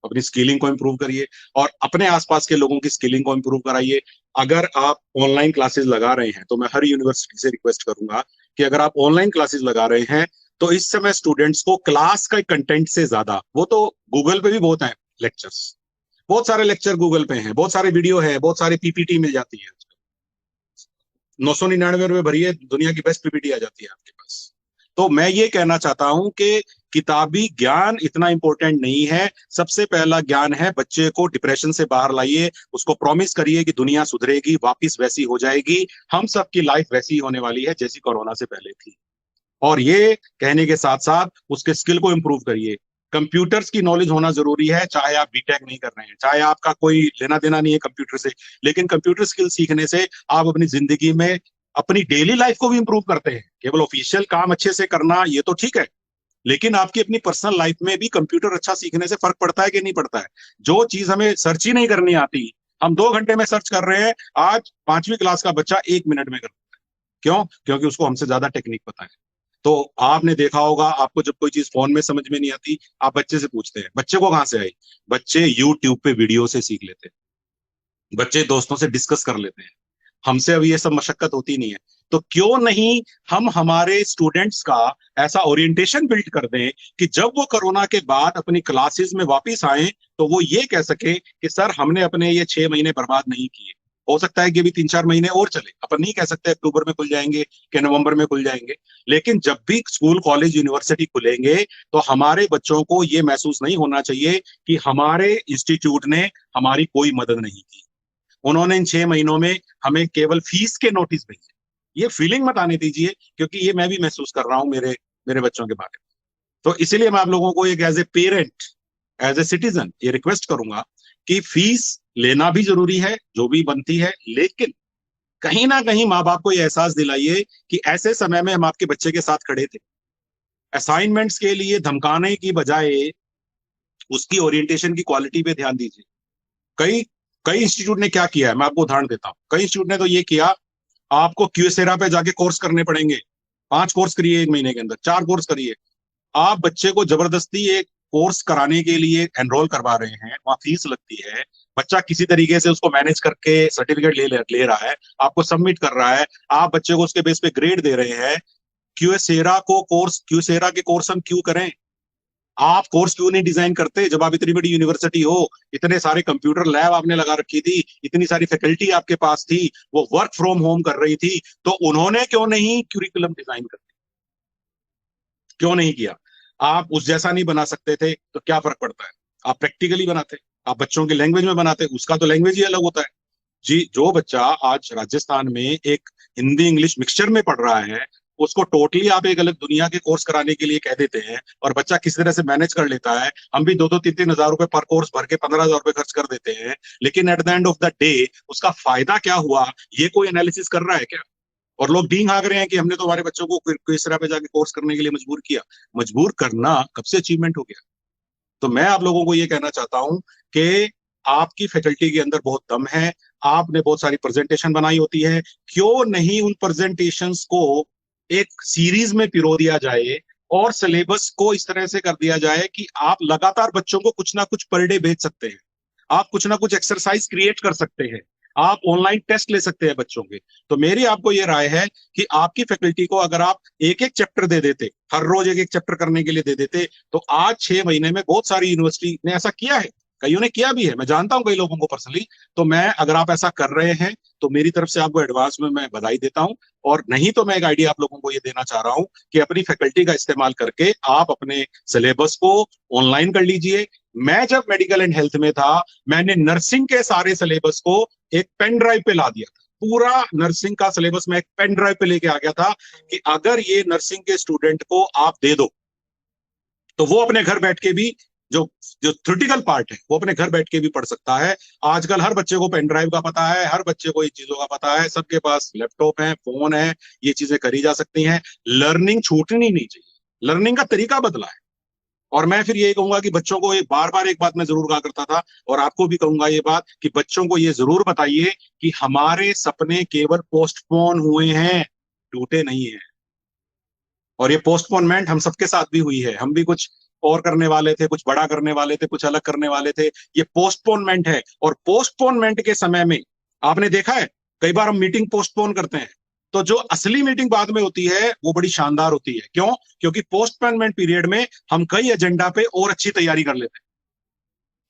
अपनी स्किलिंग को इम्प्रूव करिए और अपने आसपास के लोगों की स्किलिंग को इम्प्रूव कराइए। अगर आप ऑनलाइन क्लासेस लगा रहे हैं, तो मैं हर यूनिवर्सिटी से रिक्वेस्ट करूंगा कि अगर आप ऑनलाइन क्लासेस लगा रहे हैं, तो इस समय स्टूडेंट्स को क्लास का कंटेंट से ज्यादा, वो तो गूगल पे भी बहुत है लेक्चर्स, बहुत सारे लेक्चर गूगल पे हैं, बहुत सारे वीडियो है, बहुत सारी पीपीटी मिल जाती है। 999 भरिए, दुनिया की बेस्ट पीपीटी आ जाती है आपके पास। तो मैं ये कहना चाहता हूं कि किताबी ज्ञान इतना इंपॉर्टेंट नहीं है। सबसे पहला ज्ञान है, बच्चे को डिप्रेशन से बाहर लाइए, उसको प्रॉमिस करिए कि दुनिया सुधरेगी, वापस वैसी हो जाएगी, हम सबकी लाइफ वैसी होने वाली है जैसी कोरोना से पहले थी। और ये कहने के साथ साथ उसके स्किल को इंप्रूव करिए। कंप्यूटर्स की नॉलेज होना जरूरी है, चाहे आप बीटेक नहीं कर रहे हैं, चाहे आपका कोई लेना देना नहीं है कंप्यूटर से, लेकिन कंप्यूटर स्किल सीखने से आप अपनी जिंदगी में अपनी डेली लाइफ को भी इंप्रूव करते हैं। केवल ऑफिशियल काम अच्छे से करना ये तो ठीक है, लेकिन आपकी अपनी पर्सनल लाइफ में भी कंप्यूटर अच्छा सीखने से फर्क पड़ता है कि नहीं पड़ता है? जो चीज हमें सर्च ही नहीं करनी आती, हम 2 घंटे में सर्च कर रहे हैं, आज 5वीं क्लास का बच्चा 1 मिनट में करता है। क्यों? क्योंकि उसको हमसे ज्यादा टेक्निक पता है। तो आपने देखा होगा, आपको जब कोई चीज फोन में समझ में नहीं आती, आप बच्चे से पूछते हैं, बच्चे को कहां से आई? बच्चे यूट्यूब पे वीडियो से सीख लेते हैं, बच्चे दोस्तों से डिस्कस कर लेते हैं। हमसे अभी ये सब मशक्कत होती नहीं है। तो क्यों नहीं हम हमारे स्टूडेंट्स का ऐसा ओरिएंटेशन बिल्ड कर दें कि जब वो कोरोना के बाद अपनी क्लासेस में वापस आए, तो वो ये कह सके कि सर, हमने अपने ये 6 महीने बर्बाद नहीं किए। हो सकता है कि अभी 3-4 महीने और चले, अपन नहीं कह सकते अक्टूबर में खुल जाएंगे कि नवंबर में खुल जाएंगे, लेकिन जब भी स्कूल कॉलेज यूनिवर्सिटी खुलेंगे, तो हमारे बच्चों को ये महसूस नहीं होना चाहिए कि हमारे इंस्टीट्यूट ने हमारी कोई मदद नहीं की, उन्होंने इन 6 महीनों में हमें केवल फीस के नोटिस भेजे। ये फीलिंग मत आने दीजिए, क्योंकि ये मैं भी महसूस कर रहा हूं मेरे मेरे बच्चों के बारे में। तो इसीलिए मैं आप लोगों को एक as a parent, as a citizen ये रिक्वेस्ट करूंगा कि फीस लेना भी जरूरी है, जो भी बनती है, लेकिन कहीं ना कहीं माँ बाप को यह एहसास दिलाइए कि ऐसे समय में हम आपके बच्चे के साथ खड़े थे। असाइनमेंट्स के लिए धमकाने की बजाय उसकी ओरिएंटेशन की क्वालिटी पे ध्यान दीजिए। कई कई इंस्टीट्यूट ने क्या किया है, मैं आपको उदाहरण देता हूँ। कई इंस्टीट्यूट ने तो ये किया, आपको क्यूसेरा पे जाके कोर्स करने पड़ेंगे। 5 कोर्स करिए 1 महीने के अंदर, 4 कोर्स करिए। आप बच्चे को जबरदस्ती एक कोर्स कराने के लिए एनरोल करवा रहे हैं, वहां फीस लगती है, बच्चा किसी तरीके से उसको मैनेज करके सर्टिफिकेट ले रहा है, आपको सबमिट कर रहा है, आप बच्चे को उसके बेस पे ग्रेड दे रहे हैं। क्यूसेरा के कोर्स हम क्यों करें? आप कोर्स क्यों नहीं डिजाइन करते? जब आप इतनी बड़ी यूनिवर्सिटी हो, इतने सारे कंप्यूटर लैब आपने लगा रखी थी, इतनी सारी फैकल्टी आपके पास थी, वो वर्क फ्रॉम होम कर रही थी, तो उन्होंने क्यों नहीं क्यूरिकुलम डिजाइन कर दिया? क्यों नहीं किया? आप उस जैसा नहीं बना सकते थे तो क्या फर्क पड़ता है? आप प्रैक्टिकली बनाते, आप बच्चों की लैंग्वेज में बनाते, उसका तो लैंग्वेज ही अलग होता है। जी, जो बच्चा आज राजस्थान में एक हिंदी इंग्लिश मिक्सचर में पढ़ रहा है, उसको टोटली आप एक अलग दुनिया के कोर्स कराने के लिए कह देते हैं, और बच्चा किस तरह से मैनेज कर लेता है। हम भी 2-2, 3-3 हजार रुपए पर कोर्स भर के 15 हजार रुपए खर्च कर देते हैं, लेकिन at the end of the day उसका फायदा क्या हुआ, ये कोई एनालिसिस कर रहा है क्या? और लोग डींग हाँक रहे हैं कि हमने तो हमारे बच्चों को किस तरह पे जाके कोर्स करने के लिए मजबूर किया। मजबूर करना कब से अचीवमेंट हो गया? तो मैं आप लोगों को ये कहना चाहता हूं कि आपकी फैकल्टी के अंदर बहुत दम है, आपने बहुत सारी प्रेजेंटेशन बनाई होती है, क्यों नहीं उन प्रेजेंटेशंस को एक सीरीज में पिरो दिया जाए और सिलेबस को इस तरह से कर दिया जाए कि आप लगातार बच्चों को कुछ ना कुछ पर डे भेज सकते हैं, आप कुछ ना कुछ एक्सरसाइज क्रिएट कर सकते हैं, आप ऑनलाइन टेस्ट ले सकते हैं बच्चों के। तो मेरी आपको ये राय है कि आपकी फैकल्टी को अगर आप एक एक चैप्टर दे देते, हर रोज एक एक चैप्टर करने के लिए दे देते, तो आज 6 महीने में बहुत सारी यूनिवर्सिटी ने ऐसा किया है, कईयों ने किया भी है, मैं जानता हूं कई लोगों को पर्सनली। तो मैं, अगर आप ऐसा कर रहे हैं तो मेरी तरफ से आपको एडवांस में मैं बधाई देता हूं। और नहीं तो मैं एक आइडिया आप लोगों को ये देना चाह रहा हूं कि अपनी फैकल्टी का इस्तेमाल करके आप अपने सिलेबस को ऑनलाइन कर लीजिए। मैं जब मेडिकल एंड हेल्थ में था, मैंने नर्सिंग के सारे सिलेबस को एक पेन ड्राइव पे ला दिया था। पूरा नर्सिंग का सिलेबस मैं एक पेन ड्राइव पे लेके आ गया था कि अगर ये नर्सिंग के स्टूडेंट को आप दे दो तो वो अपने घर बैठ के भी जो जो थ्योरेटिकल पार्ट है वो अपने घर बैठ के भी पढ़ सकता है। आजकल हर बच्चे को पेन ड्राइव का पता है, हर बच्चे को इन चीजों का पता है, सबके पास लैपटॉप है, फोन है, ये चीजें करी जा सकती हैं। लर्निंग छूटनी नहीं चाहिए, लर्निंग का तरीका बदला है। और मैं फिर ये कहूंगा कि बच्चों को बार बार एक बात मैं जरूर कहा करता था, और आपको भी कहूंगा ये बात, कि बच्चों को ये जरूर बताइए कि हमारे सपने केवल पोस्टपोन हुए हैं, टूटे नहीं है। और ये पोस्टपोनमेंट हम सबके साथ भी हुई है, हम भी कुछ और करने वाले थे, कुछ बड़ा करने वाले थे, कुछ अलग करने वाले थे। ये पोस्टपोनमेंट है, और पोस्टपोनमेंट के समय में आपने देखा है कई बार हम मीटिंग पोस्टपोन करते हैं, तो जो असली मीटिंग बाद में होती है वो बड़ी शानदार होती है। क्यों? क्योंकि पोस्टपोनमेंट पीरियड में हम कई एजेंडा पे और अच्छी तैयारी कर लेते हैं,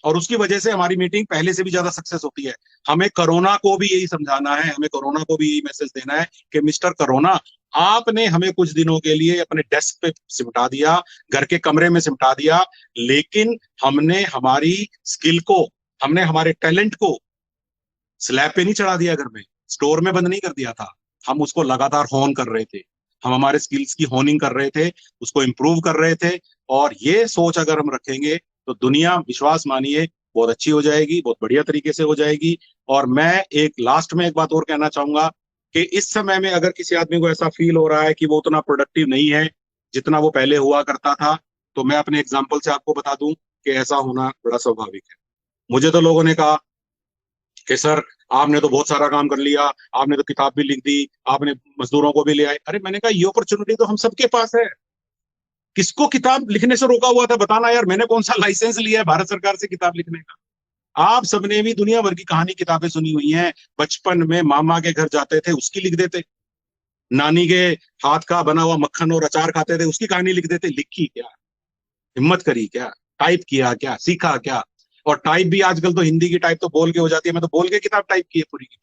और उसकी वजह से हमारी मीटिंग पहले से भी ज्यादा सक्सेस होती है। हमें कोरोना को भी यही समझाना है, हमें कोरोना को भी यही मैसेज देना है कि मिस्टर कोरोना, आपने हमें कुछ दिनों के लिए अपने डेस्क पे सिमटा दिया, घर के कमरे में सिमटा दिया, लेकिन हमने हमारी स्किल को, हमने हमारे टैलेंट को स्लैब पे नहीं चढ़ा दिया, घर में स्टोर में बंद नहीं कर दिया था। हम उसको लगातार होन कर रहे थे, हम हमारे स्किल्स की होनिंग कर रहे थे, उसको इंप्रूव कर रहे थे। और ये सोच अगर हम रखेंगे तो दुनिया, विश्वास मानिए, बहुत अच्छी हो जाएगी, बहुत बढ़िया तरीके से हो जाएगी। और मैं एक लास्ट में एक बात और कहना चाहूंगा कि इस समय में अगर किसी आदमी को ऐसा फील हो रहा है कि वो उतना प्रोडक्टिव नहीं है जितना वो पहले हुआ करता था, तो मैं अपने एग्जाम्पल से आपको बता दूं कि ऐसा होना बड़ा स्वाभाविक है। मुझे तो लोगों ने कहा कि सर, आपने तो बहुत सारा काम कर लिया, आपने तो किताब भी लिख दी, आपने मजदूरों को भी ले आए। अरे मैंने कहा, ये अपॉर्चुनिटी तो हम सबके पास है। किसको किताब लिखने से रोका हुआ था? बताना यार, मैंने कौन सा लाइसेंस लिया है भारत सरकार से किताब लिखने का? आप सबने भी दुनिया भर की कहानी किताबें सुनी हुई हैं। बचपन में मामा के घर जाते थे, उसकी लिख देते, नानी के हाथ का बना हुआ मक्खन और अचार खाते थे, उसकी कहानी लिख देते। लिखी क्या? हिम्मत करी क्या? टाइप किया क्या? सीखा क्या? और टाइप भी आजकल तो हिंदी की टाइप तो बोल के हो जाती है। मैं तो बोल के किताब टाइप की है पूरी की।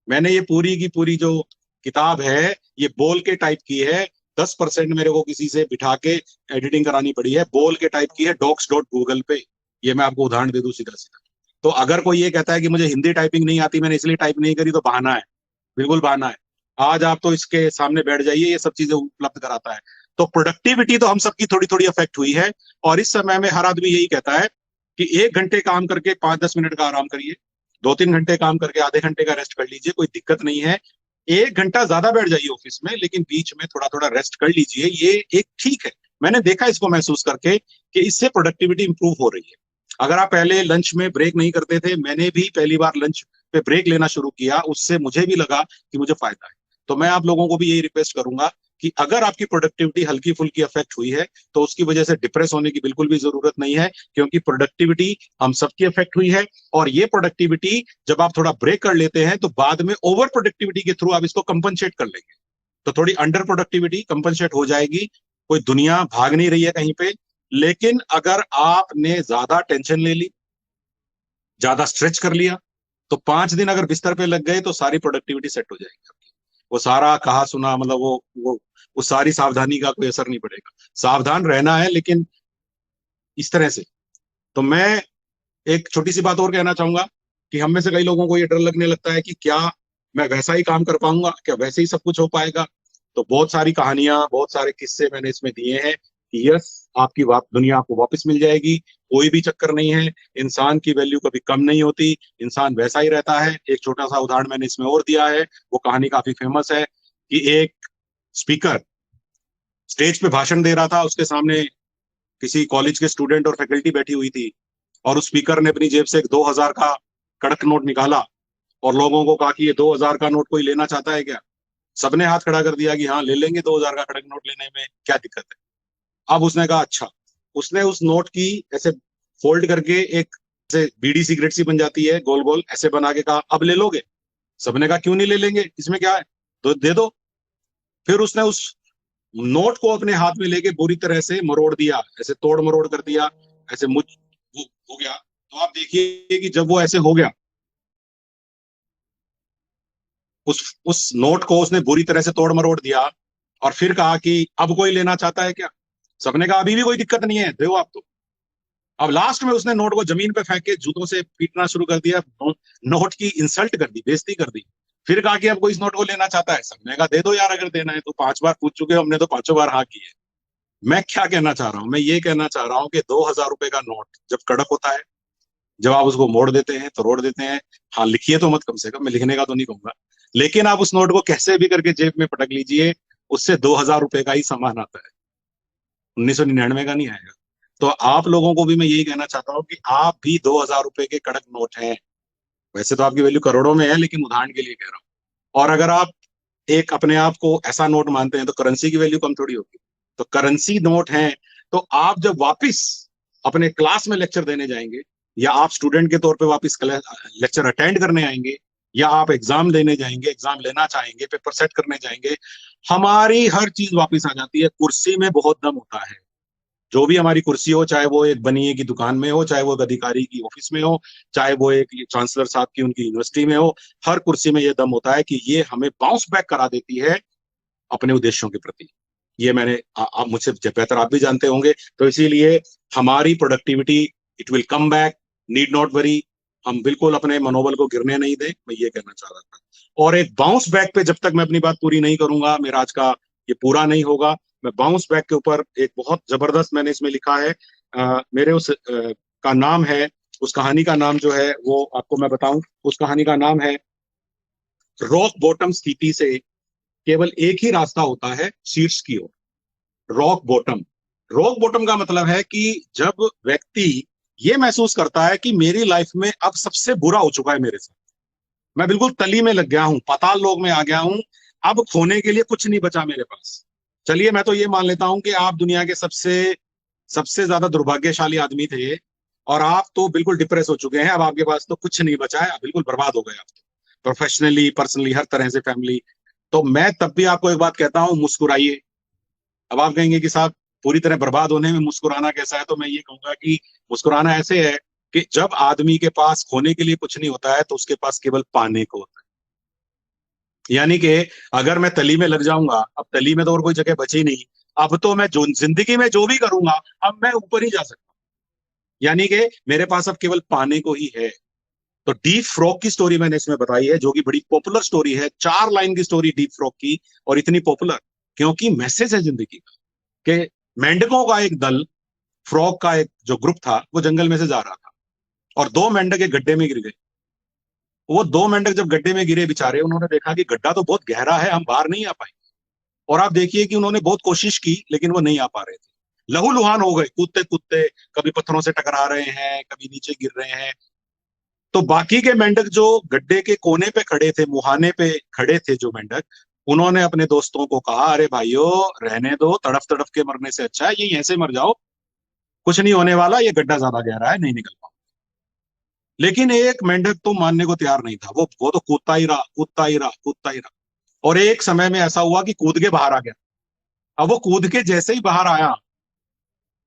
मैंने ये पूरी की पूरी जो किताब है ये बोल के टाइप की है। 10% मेरे को किसी से बिठा के एडिटिंग करानी पड़ी है, बोल के टाइप की है docs.google पे। ये मैं आपको उदाहरण दे दूं सीधा सीधा। तो अगर कोई ये कहता है कि मुझे हिंदी टाइपिंग नहीं आती, मैंने इसलिए टाइप नहीं करी, तो बहाना है, बिल्कुल बहाना है। आज आप तो इसके सामने बैठ जाइए, ये सब चीजें उपलब्ध कराता है। तो प्रोडक्टिविटी तो हम सबकी थोड़ी थोड़ी अफेक्ट हुई है, और इस समय में हर आदमी यही कहता है कि 1 घंटे काम करके 5-10 मिनट का आराम करिए, 2-3 घंटे काम करके आधे घंटे का रेस्ट कर लीजिए, कोई दिक्कत नहीं है। 1 घंटा ज्यादा बैठ जाइए ऑफिस में, लेकिन बीच में थोड़ा थोड़ा रेस्ट कर लीजिए, ये एक ठीक है। मैंने देखा इसको महसूस करके कि इससे प्रोडक्टिविटी इंप्रूव हो रही है। अगर आप पहले लंच में ब्रेक नहीं करते थे, मैंने भी पहली बार लंच पे ब्रेक लेना शुरू किया, उससे मुझे भी लगा कि मुझे फायदा है। तो मैं आप लोगों को भी यही रिक्वेस्ट करूंगा कि अगर आपकी प्रोडक्टिविटी हल्की फुल्की अफेक्ट हुई है तो उसकी वजह से डिप्रेस होने की बिल्कुल भी जरूरत नहीं है, क्योंकि प्रोडक्टिविटी हम सबकी अफेक्ट हुई है। और ये प्रोडक्टिविटी जब आप थोड़ा ब्रेक कर लेते हैं तो बाद में ओवर प्रोडक्टिविटी के थ्रू आप इसको कंपनसेट कर लेंगे, तो थोड़ी अंडर प्रोडक्टिविटी कंपनसेट हो जाएगी। कोई दुनिया भाग नहीं रही है कहीं पे। लेकिन अगर आपने ज्यादा टेंशन ले ली, ज्यादा स्ट्रेच कर लिया, तो 5 दिन अगर बिस्तर पे लग गए तो सारी प्रोडक्टिविटी सेट हो जाएगी आपकी। वो सारा कहा सुना, मतलब वो सारी सावधानी का कोई असर नहीं पड़ेगा। सावधान रहना है, लेकिन इस तरह से। तो मैं एक छोटी सी बात और कहना चाहूंगा कि हम में से कई लोगों को ये डर लगने लगता है कि क्या मैं वैसा ही काम कर पाऊंगा, क्या वैसे ही सब कुछ हो पाएगा। तो बहुत सारी कहानियां, बहुत सारे किस्से मैंने इसमें दिए हैं कि यस, आपकी दुनिया आपको वापस मिल जाएगी, कोई भी चक्कर नहीं है। इंसान की वैल्यू कभी कम नहीं होती, इंसान वैसा ही रहता है। एक छोटा सा उदाहरण मैंने इसमें और दिया है, वो कहानी काफी फेमस है कि एक स्पीकर स्टेज पे भाषण दे रहा था, उसके सामने किसी कॉलेज के स्टूडेंट और फैकल्टी बैठी हुई थी, और उस स्पीकर ने अपनी जेब से एक 2000 का कड़क नोट निकाला और लोगों को कहा कि ये 2000 का नोट कोई लेना चाहता है क्या। सबने हाथ खड़ा कर दिया कि हाँ ले लेंगे, 2000 का कड़क नोट लेने में क्या दिक्कत है। अब उसने कहा अच्छा। उसने उस नोट की ऐसे फोल्ड करके एक ऐसे बीड़ी सिगरेट सी बन जाती है गोल गोल, ऐसे बना के कहा अब ले लोगे। सबने कहा क्यों नहीं ले लेंगे, इसमें क्या है, तो दे दो। फिर उसने उस नोट को अपने हाथ में लेके बुरी तरह से मरोड़ दिया, ऐसे तोड़ मरोड़ कर दिया, ऐसे वो हो गया। तो आप देखिए कि जब वो ऐसे हो गया, उस नोट को उसने बुरी तरह से तोड़ मरोड़ दिया, और फिर कहा कि अब कोई लेना चाहता है क्या। सबने कहा अभी भी कोई दिक्कत नहीं है, दो आप तो। अब लास्ट में उसने नोट को जमीन पे फेंक के जूतों से पीटना शुरू कर दिया, नोट की इंसल्ट कर दी, बेइज्जती कर दी। फिर कहा कि अब कोई इस नोट को लेना चाहता है। सबने कहा दे दो यार, अगर देना है तो 5 बार पूछ चुके हो, हमने तो 5 बार हाँ की है। मैं क्या कहना चाह रहा हूँ, मैं ये कहना चाह रहा हूँ कि 2000 रुपए का नोट जब कड़क होता है, जब आप उसको मोड़ देते हैं, तोड़ देते हैं, हाँ लिखिए तो मत, कम से कम, मैं लिखने का तो नहीं कहूंगा, लेकिन आप उस नोट को कैसे भी करके जेब में पटक लीजिए, उससे 2000 रुपए का ही सामान आता है, 1999 का नहीं आएगा। तो आप लोगों को भी मैं यही कहना चाहता हूँ कि आप भी 2000 रुपए के कड़क नोट हैं। वैसे तो आपकी वैल्यू करोड़ों में है, लेकिन उदाहरण के लिए कह रहा हूँ। और अगर आप एक अपने आप को ऐसा नोट मानते हैं तो करेंसी की वैल्यू कम थोड़ी होगी। तो करेंसी नोट है। तो आप जब वापिस अपने क्लास में लेक्चर देने जाएंगे, या आप स्टूडेंट के तौर पे वापिस लेक्चर अटेंड करने आएंगे, या आप एग्जाम देने जाएंगे, एग्जाम लेना चाहेंगे, पेपर सेट करने जाएंगे, हमारी हर चीज वापिस आ जाती है। कुर्सी में बहुत दम होता है। जो भी हमारी कुर्सी हो, चाहे वो एक बनिए की दुकान में हो, चाहे वो एक अधिकारी की ऑफिस में हो, चाहे वो एक चांसलर साहब की उनकी यूनिवर्सिटी में हो, हर कुर्सी में ये दम होता है कि ये हमें बाउंस बैक करा देती है अपने उद्देश्यों के प्रति। ये मैंने आप मुझसे बेहतर आप भी जानते होंगे। तो इसीलिए हमारी productivity, it will come back, need not worry. हम बिल्कुल अपने मनोबल को गिरने नहीं दें, मैं ये कहना चाह रहा था। और एक बाउंस बैक पे जब तक मैं अपनी बात पूरी नहीं करूंगा, मेरा आज का ये पूरा नहीं होगा। मैं बाउंस बैक के ऊपर एक बहुत जबरदस्त मैंने इसमें लिखा है। मेरे उस का नाम है, उस कहानी का नाम जो है वो आपको मैं बताऊं, उस कहानी का नाम है रॉक बॉटम स्थिति से केवल एक ही रास्ता होता है, शीर्ष की ओर। रॉक बॉटम, रॉक बॉटम का मतलब है कि जब व्यक्ति ये महसूस करता है कि मेरी लाइफ में अब सबसे बुरा हो चुका है मेरे साथ, मैं बिल्कुल तली में लग गया हूं, पाताल लोक में आ गया हूं, अब खोने के लिए कुछ नहीं बचा मेरे पास। चलिए मैं तो ये मान लेता हूं कि आप दुनिया के सबसे सबसे ज्यादा दुर्भाग्यशाली आदमी थे, और आप तो बिल्कुल डिप्रेस हो चुके हैं, अब आपके पास तो कुछ नहीं बचा है, आप बिल्कुल बर्बाद हो गए, आप तो प्रोफेशनली, पर्सनली, हर तरह से, फैमिली। तो मैं तब भी आपको एक बात कहता हूं, मुस्कुराइए। अब आप कहेंगे कि साहब पूरी तरह बर्बाद होने में मुस्कुराना कैसा है, तो मैं ये कहूंगा कि मुस्कुराना ऐसे है कि जब आदमी के पास खोने के लिए कुछ नहीं होता है तो उसके पास केवल पाने को होता है। यानी कि अगर मैं तली में लग जाऊंगा, अब तली में तो और कोई जगह बची नहीं, अब तो मैं जो जिंदगी में जो भी करूंगा, अब मैं ऊपर ही जा सकता हूं। यानी कि मेरे पास अब केवल पाने को ही है। तो डीप फ्रॉक की स्टोरी मैंने इसमें बताई है, जो कि बड़ी पॉपुलर स्टोरी है, 4 लाइन की स्टोरी डीप फ्रॉक की, और इतनी पॉपुलर क्योंकि मैसेज है जिंदगी का कि मेंढकों का एक दल, फ्रॉक का एक जो ग्रुप था, वो जंगल में से जा रहा था। और 2 मेंढक एक गड्ढे में गिर गए। वो 2 मेंढक जब गड्ढे में गिरे बेचारे, उन्होंने देखा कि गड्ढा तो बहुत गहरा है, हम बाहर नहीं आ पाएंगे। और आप देखिए कि उन्होंने बहुत कोशिश की लेकिन वो नहीं आ पा रहे थे, लहूलुहान हो गए, कूदते कूदते, कभी पत्थरों से टकरा रहे हैं, कभी नीचे गिर रहे हैं। तो बाकी के मेंढक जो गड्ढे के कोने पे खड़े थे, मुहाने पे खड़े थे जो मेंढक, उन्होंने अपने दोस्तों को कहा, अरे भाइयों रहने दो, तड़फ तड़फ के मरने से अच्छा है यही ऐसे मर जाओ, कुछ नहीं होने वाला, ये गड्ढा ज्यादा गहरा है, नहीं निकल पाओ। लेकिन एक मेंढक तो मानने को तैयार नहीं था, वो तो कूदता ही रहा, कूदता ही रहा, कूदता ही रहा। और एक समय में ऐसा हुआ कि कूद के बाहर आ गया। अब वो कूद के जैसे ही बाहर आया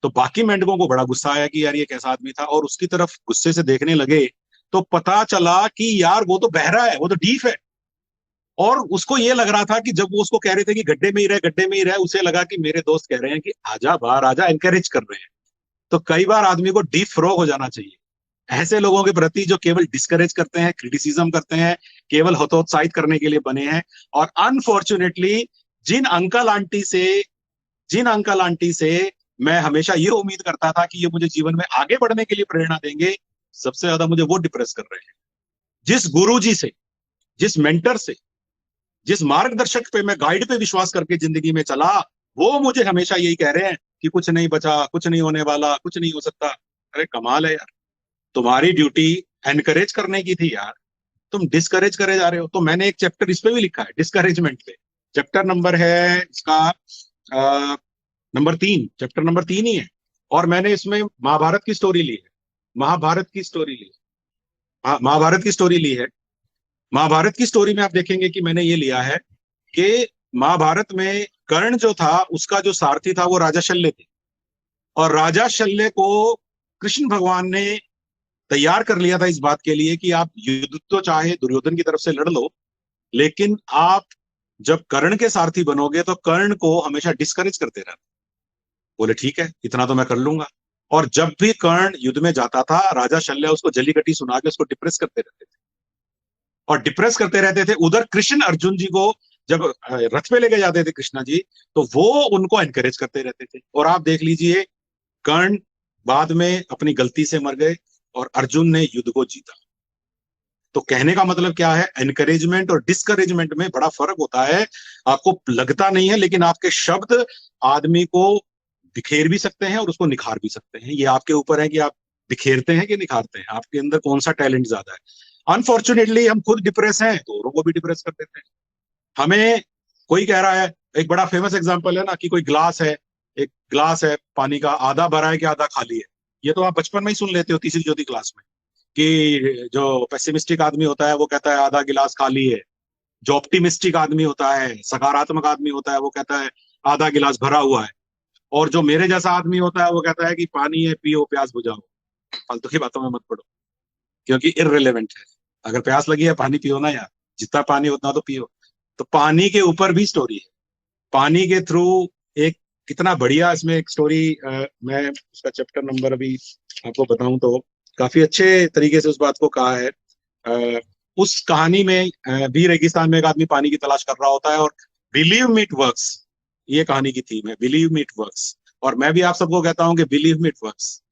तो बाकी मेंढकों को बड़ा गुस्सा आया कि यार ये कैसा आदमी था, और उसकी तरफ गुस्से से देखने लगे तो पता चला कि यार वो तो बहरा है, वो तो डीफ है। और उसको ये लग रहा था कि जब वो उसको कह रहे थे कि गड्ढे में ही रहे, गड्ढे में ही रहे, उसे लगा कि मेरे दोस्त कह रहे हैं कि आजा बाहर आजा, एनकरेज कर रहे हैं। तो कई बार आदमी को डीप फ्रॉग हो जाना चाहिए ऐसे लोगों के प्रति जो केवल डिस्करेज करते हैं, क्रिटिसिज्म करते हैं, केवल हतोत्साहित करने के लिए बने हैं। और अनफॉर्चुनेटली जिन अंकल आंटी से मैं हमेशा ये उम्मीद करता था कि ये मुझे जीवन में आगे बढ़ने के लिए प्रेरणा देंगे, सबसे ज्यादा मुझे वो डिप्रेस कर रहे हैं। जिस गुरुजी से, जिस मेंटर से, जिस मार्गदर्शक पे, मैं गाइड पे विश्वास करके जिंदगी में चला, वो मुझे हमेशा यही कह रहे हैं कि कुछ नहीं बचा, कुछ नहीं होने वाला, कुछ नहीं हो सकता। अरे कमाल है यार, तुम्हारी ड्यूटी एनकरेज करने की थी यार, तुम डिस्करेज करे जा रहे हो। तो मैंने एक चैप्टर इस पे भी लिखा है, डिस्करेजमेंट पे। चैप्टर नंबर है इसका नंबर 3, चैप्टर नंबर 3 ही है। और मैंने इसमें महाभारत की स्टोरी ली है, महाभारत की स्टोरी ली है, महाभारत की स्टोरी ली है। महाभारत की स्टोरी में आप देखेंगे कि मैंने ये लिया है कि महाभारत में कर्ण जो था, उसका जो सारथी था वो राजा शल्य थे। और राजा शल्य को कृष्ण भगवान ने तैयार कर लिया था इस बात के लिए कि आप युद्ध तो चाहे दुर्योधन की तरफ से लड़ लो, लेकिन आप जब कर्ण के सारथी बनोगे तो कर्ण को हमेशा डिस्करेज करते रहना। बोले ठीक है, इतना तो मैं कर लूंगा। और जब भी कर्ण युद्ध में जाता था, राजा शल्य उसको जलीकटी सुना के उसको डिप्रेस करते रहते थे, और डिप्रेस करते रहते थे। उधर कृष्ण अर्जुन जी को जब रथ पे लेके जाते थे कृष्णा जी, तो वो उनको एनकरेज करते रहते थे। और आप देख लीजिए, कर्ण बाद में अपनी गलती से मर गए और अर्जुन ने युद्ध को जीता। तो कहने का मतलब क्या है, एनकरेजमेंट और डिस्करेजमेंट में बड़ा फर्क होता है। आपको लगता नहीं है, लेकिन आपके शब्द आदमी को बिखेर भी सकते हैं और उसको निखार भी सकते हैं। ये आपके ऊपर है कि आप बिखेरते हैं कि निखारते हैं, आपके अंदर कौन सा टैलेंट ज्यादा है। अनफॉर्चुनेटली हम खुद डिप्रेस हैं तो औरों को भी डिप्रेस कर देते हैं। हमें कोई कह रहा है, एक बड़ा फेमस एग्जांपल है ना, कि कोई ग्लास है, एक ग्लास है पानी का, आधा भरा है कि आधा खाली है। ये तो आप बचपन में ही सुन लेते हो तीसरी चौथी क्लास में, कि जो पेसिमिस्टिक आदमी होता है वो कहता है आधा गिलास खाली है, जो ऑप्टिमिस्टिक आदमी होता है, सकारात्मक आदमी होता है, वो कहता है आधा गिलास भरा हुआ है। और जो मेरे जैसा आदमी होता है वो कहता है कि पानी है, पियो, प्यास बुझाओ। फालतू की बातों में मत पड़ो, क्योंकि इररिलेवेंट है। अगर प्यास लगी है, पानी पियो ना यार, जितना पानी उतना तो पियो। तो पानी के ऊपर भी स्टोरी है, पानी के थ्रू एक कितना बढ़िया इसमें एक स्टोरी, मैं उसका चैप्टर नंबर अभी आपको बताऊं तो काफी अच्छे तरीके से उस बात को कहा है। उस कहानी में भी रेगिस्तान में एक आदमी पानी की तलाश कर रहा होता है, और बिलीव मी इट वर्क्स, ये कहानी की थीम है, बिलीव मी इट वर्क्स। और मैं भी आप सबको कहता हूं कि बिलीव मी इट वर्क्स।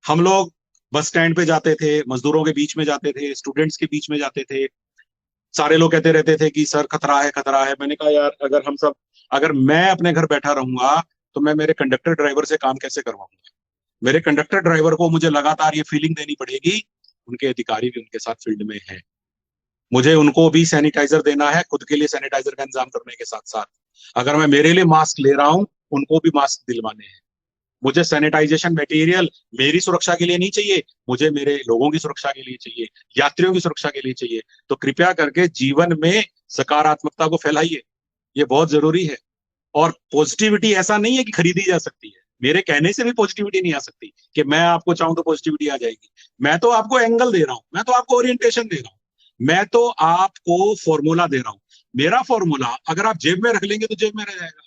हम लोग बस स्टैंड पे जाते थे, मजदूरों के बीच में जाते थे, स्टूडेंट्स के बीच में जाते थे, सारे लोग कहते रहते थे कि सर खतरा है, खतरा है। मैंने कहा यार, अगर मैं अपने घर बैठा रहूंगा तो मैं मेरे कंडक्टर ड्राइवर से काम कैसे करवाऊंगा। मेरे कंडक्टर ड्राइवर को मुझे लगातार ये फीलिंग देनी पड़ेगी, उनके अधिकारी भी उनके साथ फील्ड में है, मुझे उनको भी सैनिटाइजर देना है, खुद के लिए सैनिटाइजर का इंतजाम करने के साथ साथ अगर मैं मेरे लिए मास्क ले रहा हूं, उनको भी मास्क दिलवाने हैं। मुझे सैनिटाइजेशन मटेरियल मेरी सुरक्षा के लिए नहीं चाहिए, मुझे मेरे लोगों की सुरक्षा के लिए चाहिए, यात्रियों की सुरक्षा के लिए चाहिए। तो कृपया करके जीवन में सकारात्मकता को फैलाइए, ये बहुत जरूरी है। और पॉजिटिविटी ऐसा नहीं है कि खरीदी जा सकती है, मेरे कहने से भी पॉजिटिविटी नहीं आ सकती कि मैं आपको चाहूं तो पॉजिटिविटी आ जाएगी। मैं तो आपको एंगल दे रहा हूं, मैं तो आपको ओरिएंटेशन दे रहा हूं, मैं तो आपको फॉर्मूला दे रहा हूं। मेरा फॉर्मूला अगर आप जेब में रख लेंगे तो जेब में रह जाएगा,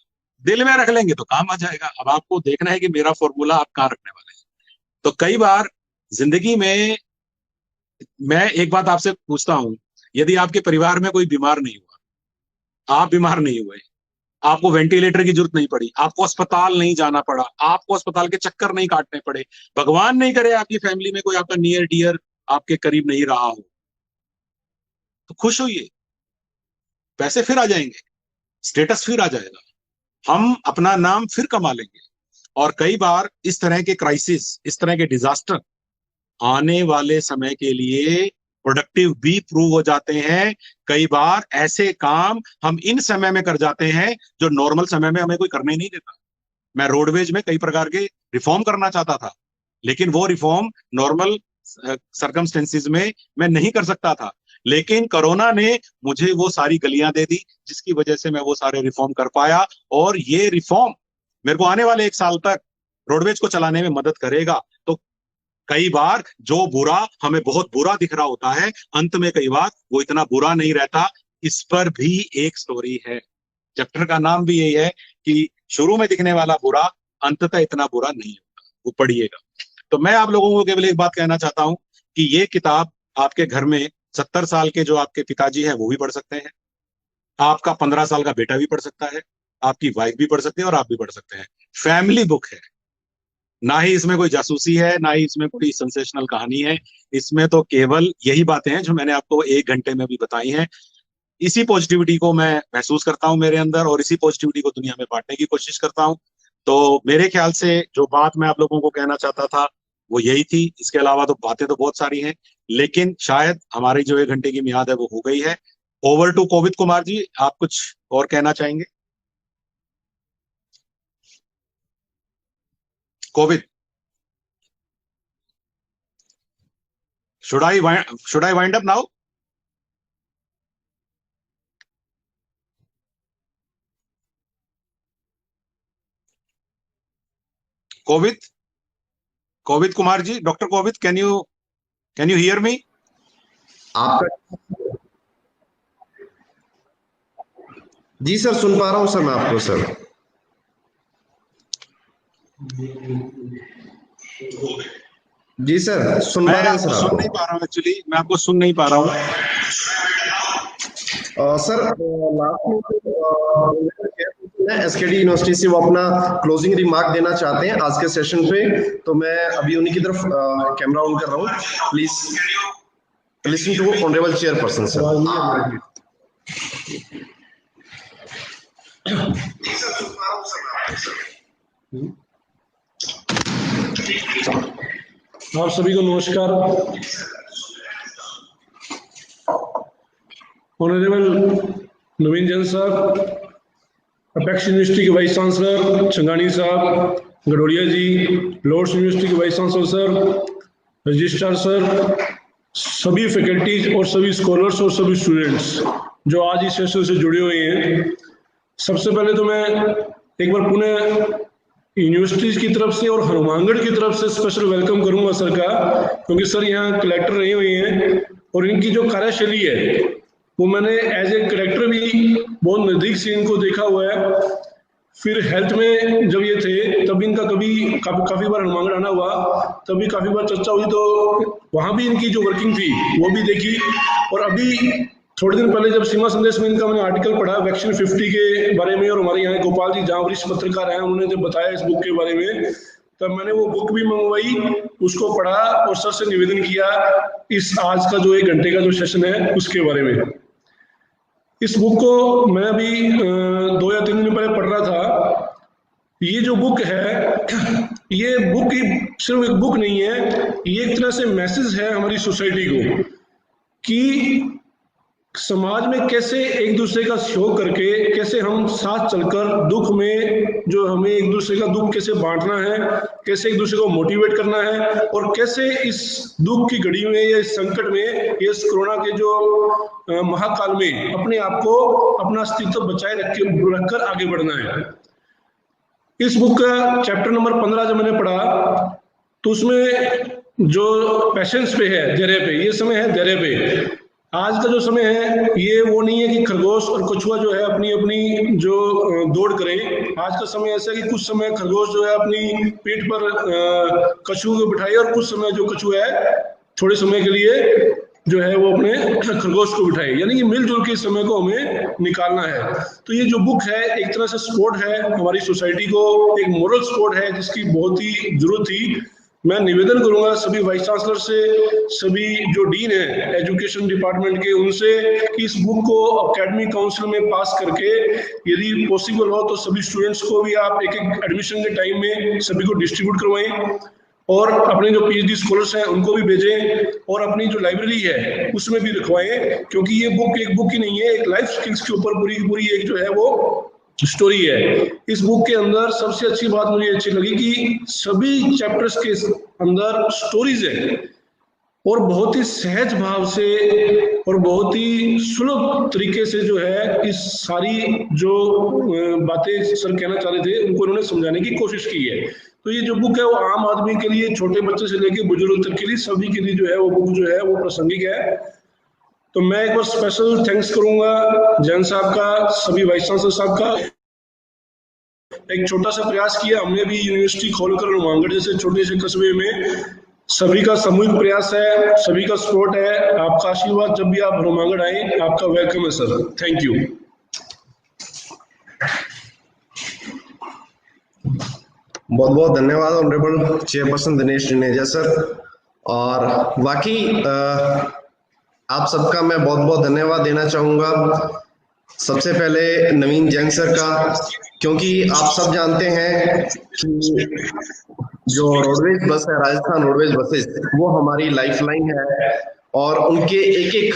दिल में रख लेंगे तो काम आ जाएगा। अब आपको देखना है कि मेरा फॉर्मूला आप कहाँ रखने वाले हैं। तो कई बार जिंदगी में मैं एक बात आपसे पूछता हूं, यदि आपके परिवार में कोई बीमार नहीं हुआ, आप बीमार नहीं हुए, आपको वेंटिलेटर की जरूरत नहीं पड़ी, आपको अस्पताल नहीं जाना पड़ा, आपको अस्पताल के चक्कर नहीं काटने पड़े, भगवान नहीं करे आपकी फैमिली में कोई आपका नियर डियर आपके करीब नहीं रहा हो तो खुश होइए, पैसे फिर आ जाएंगे, स्टेटस फिर आ जाएगा, हम अपना नाम फिर कमा लेंगे। और कई बार इस तरह के क्राइसिस, इस तरह के डिजास्टर आने वाले समय के लिए प्रोडक्टिव भी प्रूव हो जाते हैं। कई बार ऐसे काम हम इन समय में कर जाते हैं जो नॉर्मल समय में हमें कोई करने ही नहीं देता। मैं रोडवेज में कई प्रकार के रिफॉर्म करना चाहता था, लेकिन वो रिफॉर्म नॉर्मल सर्कमस्टेंसेस में मैं नहीं कर सकता था, लेकिन कोरोना ने मुझे वो सारी गलियां दे दी जिसकी वजह से मैं वो सारे रिफॉर्म कर पाया। और ये रिफॉर्म मेरे को आने वाले 1 साल तक रोडवेज को चलाने में मदद करेगा। तो कई बार जो बुरा हमें बहुत बुरा दिख रहा होता है, अंत में कई बार वो इतना बुरा नहीं रहता। इस पर भी एक स्टोरी है, चैप्टर का नाम भी यही है कि शुरू में दिखने वाला बुरा अंततः इतना बुरा नहीं होता। वो पढ़िएगा। तो मैं आप लोगों को केवल एक बात कहना चाहता हूं कि ये किताब आपके घर में 70 साल के जो आपके पिताजी हैं वो भी पढ़ सकते हैं, आपका 15 साल का बेटा भी पढ़ सकता है, आपकी वाइफ भी पढ़ सकती है और आप भी पढ़ सकते हैं। फैमिली बुक है, ना ही इसमें कोई जासूसी है, ना ही इसमें कोई सेंसेशनल कहानी है। इसमें तो केवल यही बातें हैं जो मैंने आपको 1 घंटे में भी बताई हैं। इसी पॉजिटिविटी को मैं महसूस करता हूं मेरे अंदर, और इसी पॉजिटिविटी को दुनिया में बांटने की कोशिश करता हूं। तो मेरे ख्याल से जो बात मैं आप लोगों को कहना चाहता था वो यही थी। इसके अलावा तो बातें तो बहुत सारी हैं, लेकिन शायद हमारी जो 1 घंटे की मियाद है वो हो गई है। ओवर टू कोविद कुमार जी, आप कुछ और कहना चाहेंगे? Kovid, should I wind up now? Kovid Kumar ji, doctor Kovid, can you hear me? आपका जी सर, सुन पा रहा हूं सर मैं आपको सर। जी सर, सुन पा रहे हैं सर। सुन नहीं पा रहा हूँ, एक्चुअली मैं आपको सुन नहीं पा रहा हूँ सर। लास्ट में एसकेडी यूनिवर्सिटी से वो अपना क्लोजिंग रिमार्क देना चाहते हैं आज के सेशन पे, तो मैं अभी उन्हीं की तरफ कैमरा ऑन कर रहा हूँ। Please listen to honourable chairperson sir. आप सभी को नमस्कार। ऑनरेबल नवीन जैन साहब, अपेक्स यूनिवर्सिटी के वाइस चांसलर छंगानी साहब, गडोरिया जी, लॉर्ड्स यूनिवर्सिटी के vice chancellor sir, registrar sir, सभी फैकल्टीज और सभी स्कॉलर्स और सभी स्टूडेंट्स जो आज इस सेशन से जुड़े हुए हैं, सबसे पहले तो मैं एक बार पुणे यूनिवर्सिटीज की तरफ से और हनुमानगढ़ की तरफ से स्पेशल वेलकम करूंगा सर का, क्योंकि सर यहाँ कलेक्टर रहे हुए हैं और इनकी जो कार्यशैली है वो मैंने एज ए कलेक्टर भी बहुत नजदीक से इनको देखा हुआ है। फिर हेल्थ में जब ये थे तब इनका काफी बार हनुमानगढ़ आना हुआ, तभी काफी बार चर्चा हुई, तो वहां भी इनकी जो वर्किंग थी वो भी देखी। और अभी थोड़े दिन पहले जब सीमा संदेश में इनका मैंने आर्टिकल पढ़ा वैक्सीन 50 के बारे में, और हमारे यहाँ गोपाल जी जहाँ वरिष्ठ पत्रकार हैं उन्होंने जब बताया इस बुक के बारे में, तब मैंने वो बुक भी मंगवाई, उसको पढ़ा और सर से निवेदन किया इस आज का जो 1 घंटे का जो सेशन है उसके बारे में। इस बुक को मैं अभी 2 या 3 दिन पहले पढ़ रहा था। ये जो बुक है, ये बुक सिर्फ एक बुक नहीं है, ये एक तरह से मैसेज है हमारी सोसाइटी को कि समाज में कैसे एक दूसरे का सहयोग करके, कैसे हम साथ चलकर दुख में जो हमें एक दूसरे का दुख कैसे बांटना है, कैसे एक दूसरे को मोटिवेट करना है, और कैसे इस दुख की घड़ी में या इस संकट में, इस कोरोना के जो महाकाल में अपने आप को, अपना अस्तित्व बचाए रखकर आगे बढ़ना है। इस बुक का चैप्टर नंबर 15 जब मैंने पढ़ा तो उसमें जो पेशेंस पे है, धैर्य पे, ये समय है धैर्य पे। आज का जो समय है ये वो नहीं है कि खरगोश और कछुआ जो है अपनी अपनी जो दौड़ करें। आज का समय ऐसा है कि कुछ समय खरगोश जो है अपनी पीठ पर कछुए को बिठाए, और कुछ समय जो कछुआ है थोड़े समय के लिए जो है वो अपने खरगोश को बिठाए, यानी कि मिलजुल के समय को हमें निकालना है। तो ये जो बुक है एक तरह से सपोर्ट है हमारी सोसाइटी को, एक मोरल सपोर्ट है जिसकी बहुत ही जरूरत थी। मैं निवेदन करूंगा सभी वाइस चांसलर से, सभी जो डीन है एजुकेशन डिपार्टमेंट के, उनसे कि इस बुक को एकेडमिक काउंसिल में पास करके यदि पॉसिबल हो तो सभी स्टूडेंट्स को भी आप एक एक एडमिशन के टाइम में सभी को डिस्ट्रीब्यूट करवाएं, और अपने जो पीएचडी स्कॉलर्स हैं उनको भी भेजें, और अपनी जो लाइब्रेरी है उसमें भी रखवाएं, क्योंकि ये बुक एक बुक ही नहीं है, एक लाइफ स्किल्स के ऊपर पूरी की पूरी एक जो है वो स्टोरी है। इस बुक के अंदर सबसे अच्छी बात मुझे अच्छी लगी कि सभी चैप्टर्स के अंदर स्टोरीज है, और बहुत ही सहज भाव से और बहुत ही सुलभ तरीके से जो है इस सारी जो बातें सर कहना चाह रहे थे उनको उन्होंने समझाने की कोशिश की है। तो ये जो बुक है वो आम आदमी के लिए, छोटे बच्चे से लेकर बुजुर्ग तक के लिए, सभी के लिए जो है वो बुक जो है वो प्रासंगिक है। तो मैं एक बार स्पेशल थैंक्स करूंगा जैन साहब का, सभी वाइस चांसलर साहब का। एक छोटा सा प्रयास किया हमने भी यूनिवर्सिटी खोलकर हनुमानगढ़ जैसे छोटे से कस्बे में, सभी का सामूहिक प्रयास है, सभी का सपोर्ट है, आपका आशीर्वाद जब भी आप हनुमानगढ़ आए आपका वेलकम है सर। Thank you. बहुत बहुत धन्यवाद honourable chairperson Dinesh Juneja sir. और बाकी आप सबका मैं बहुत बहुत धन्यवाद देना चाहूंगा। सबसे पहले नवीन जैन सर का, क्योंकि आप सब जानते हैं कि जो रोडवेज बस है, राजस्थान रोडवेज बसेस, वो हमारी लाइफलाइन है, और उनके एक एक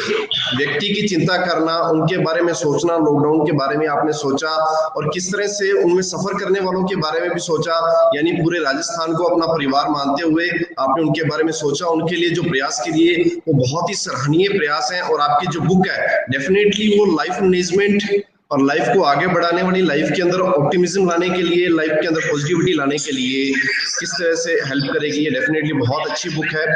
व्यक्ति की चिंता करना, उनके बारे में सोचना, लॉकडाउन के बारे में आपने सोचा, और किस तरह से उनमें सफर करने वालों के बारे में भी सोचा, यानी पूरे राजस्थान को अपना परिवार मानते हुए आपने उनके बारे में सोचा। उनके लिए जो प्रयास किए वो बहुत ही सराहनीय प्रयास है, और आपकी जो बुक है डेफिनेटली वो लाइफ मैनेजमेंट और लाइफ को आगे बढ़ाने वाली, लाइफ के अंदर ऑप्टिमिज्म लाने के लिए, लाइफ के अंदर पॉजिटिविटी लाने के लिए किस तरह से हेल्प करेगी, ये डेफिनेटली बहुत अच्छी बुक है।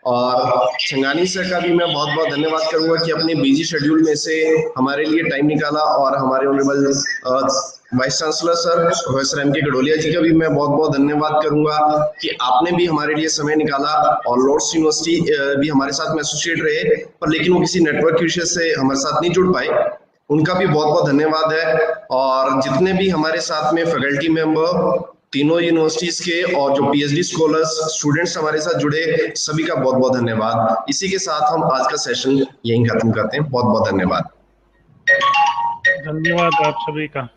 और छंगानी सर का भी मैं बहुत बहुत धन्यवाद करूंगा कि अपने बिजी शेड्यूल में से हमारे लिए टाइम निकाला, और हमारे honourable vice chancellor sir professor M K Gadolia जी का भी मैं बहुत बहुत धन्यवाद करूंगा कि आपने भी हमारे लिए समय निकाला, और लॉर्ड्स यूनिवर्सिटी भी हमारे साथ में एसोसिएट रहे, पर लेकिन वो किसी नेटवर्क की वजह से हमारे साथ नहीं जुड़ पाए, उनका भी बहुत बहुत धन्यवाद है। और जितने भी हमारे साथ में फैकल्टी मेंबर तीनों यूनिवर्सिटीज के और जो पीएचडी स्कॉलर्स स्टूडेंट्स हमारे साथ जुड़े, सभी का बहुत बहुत धन्यवाद। इसी के साथ हम आज का सेशन यहीं खत्म करते हैं। बहुत बहुत धन्यवाद। धन्यवाद आप सभी का।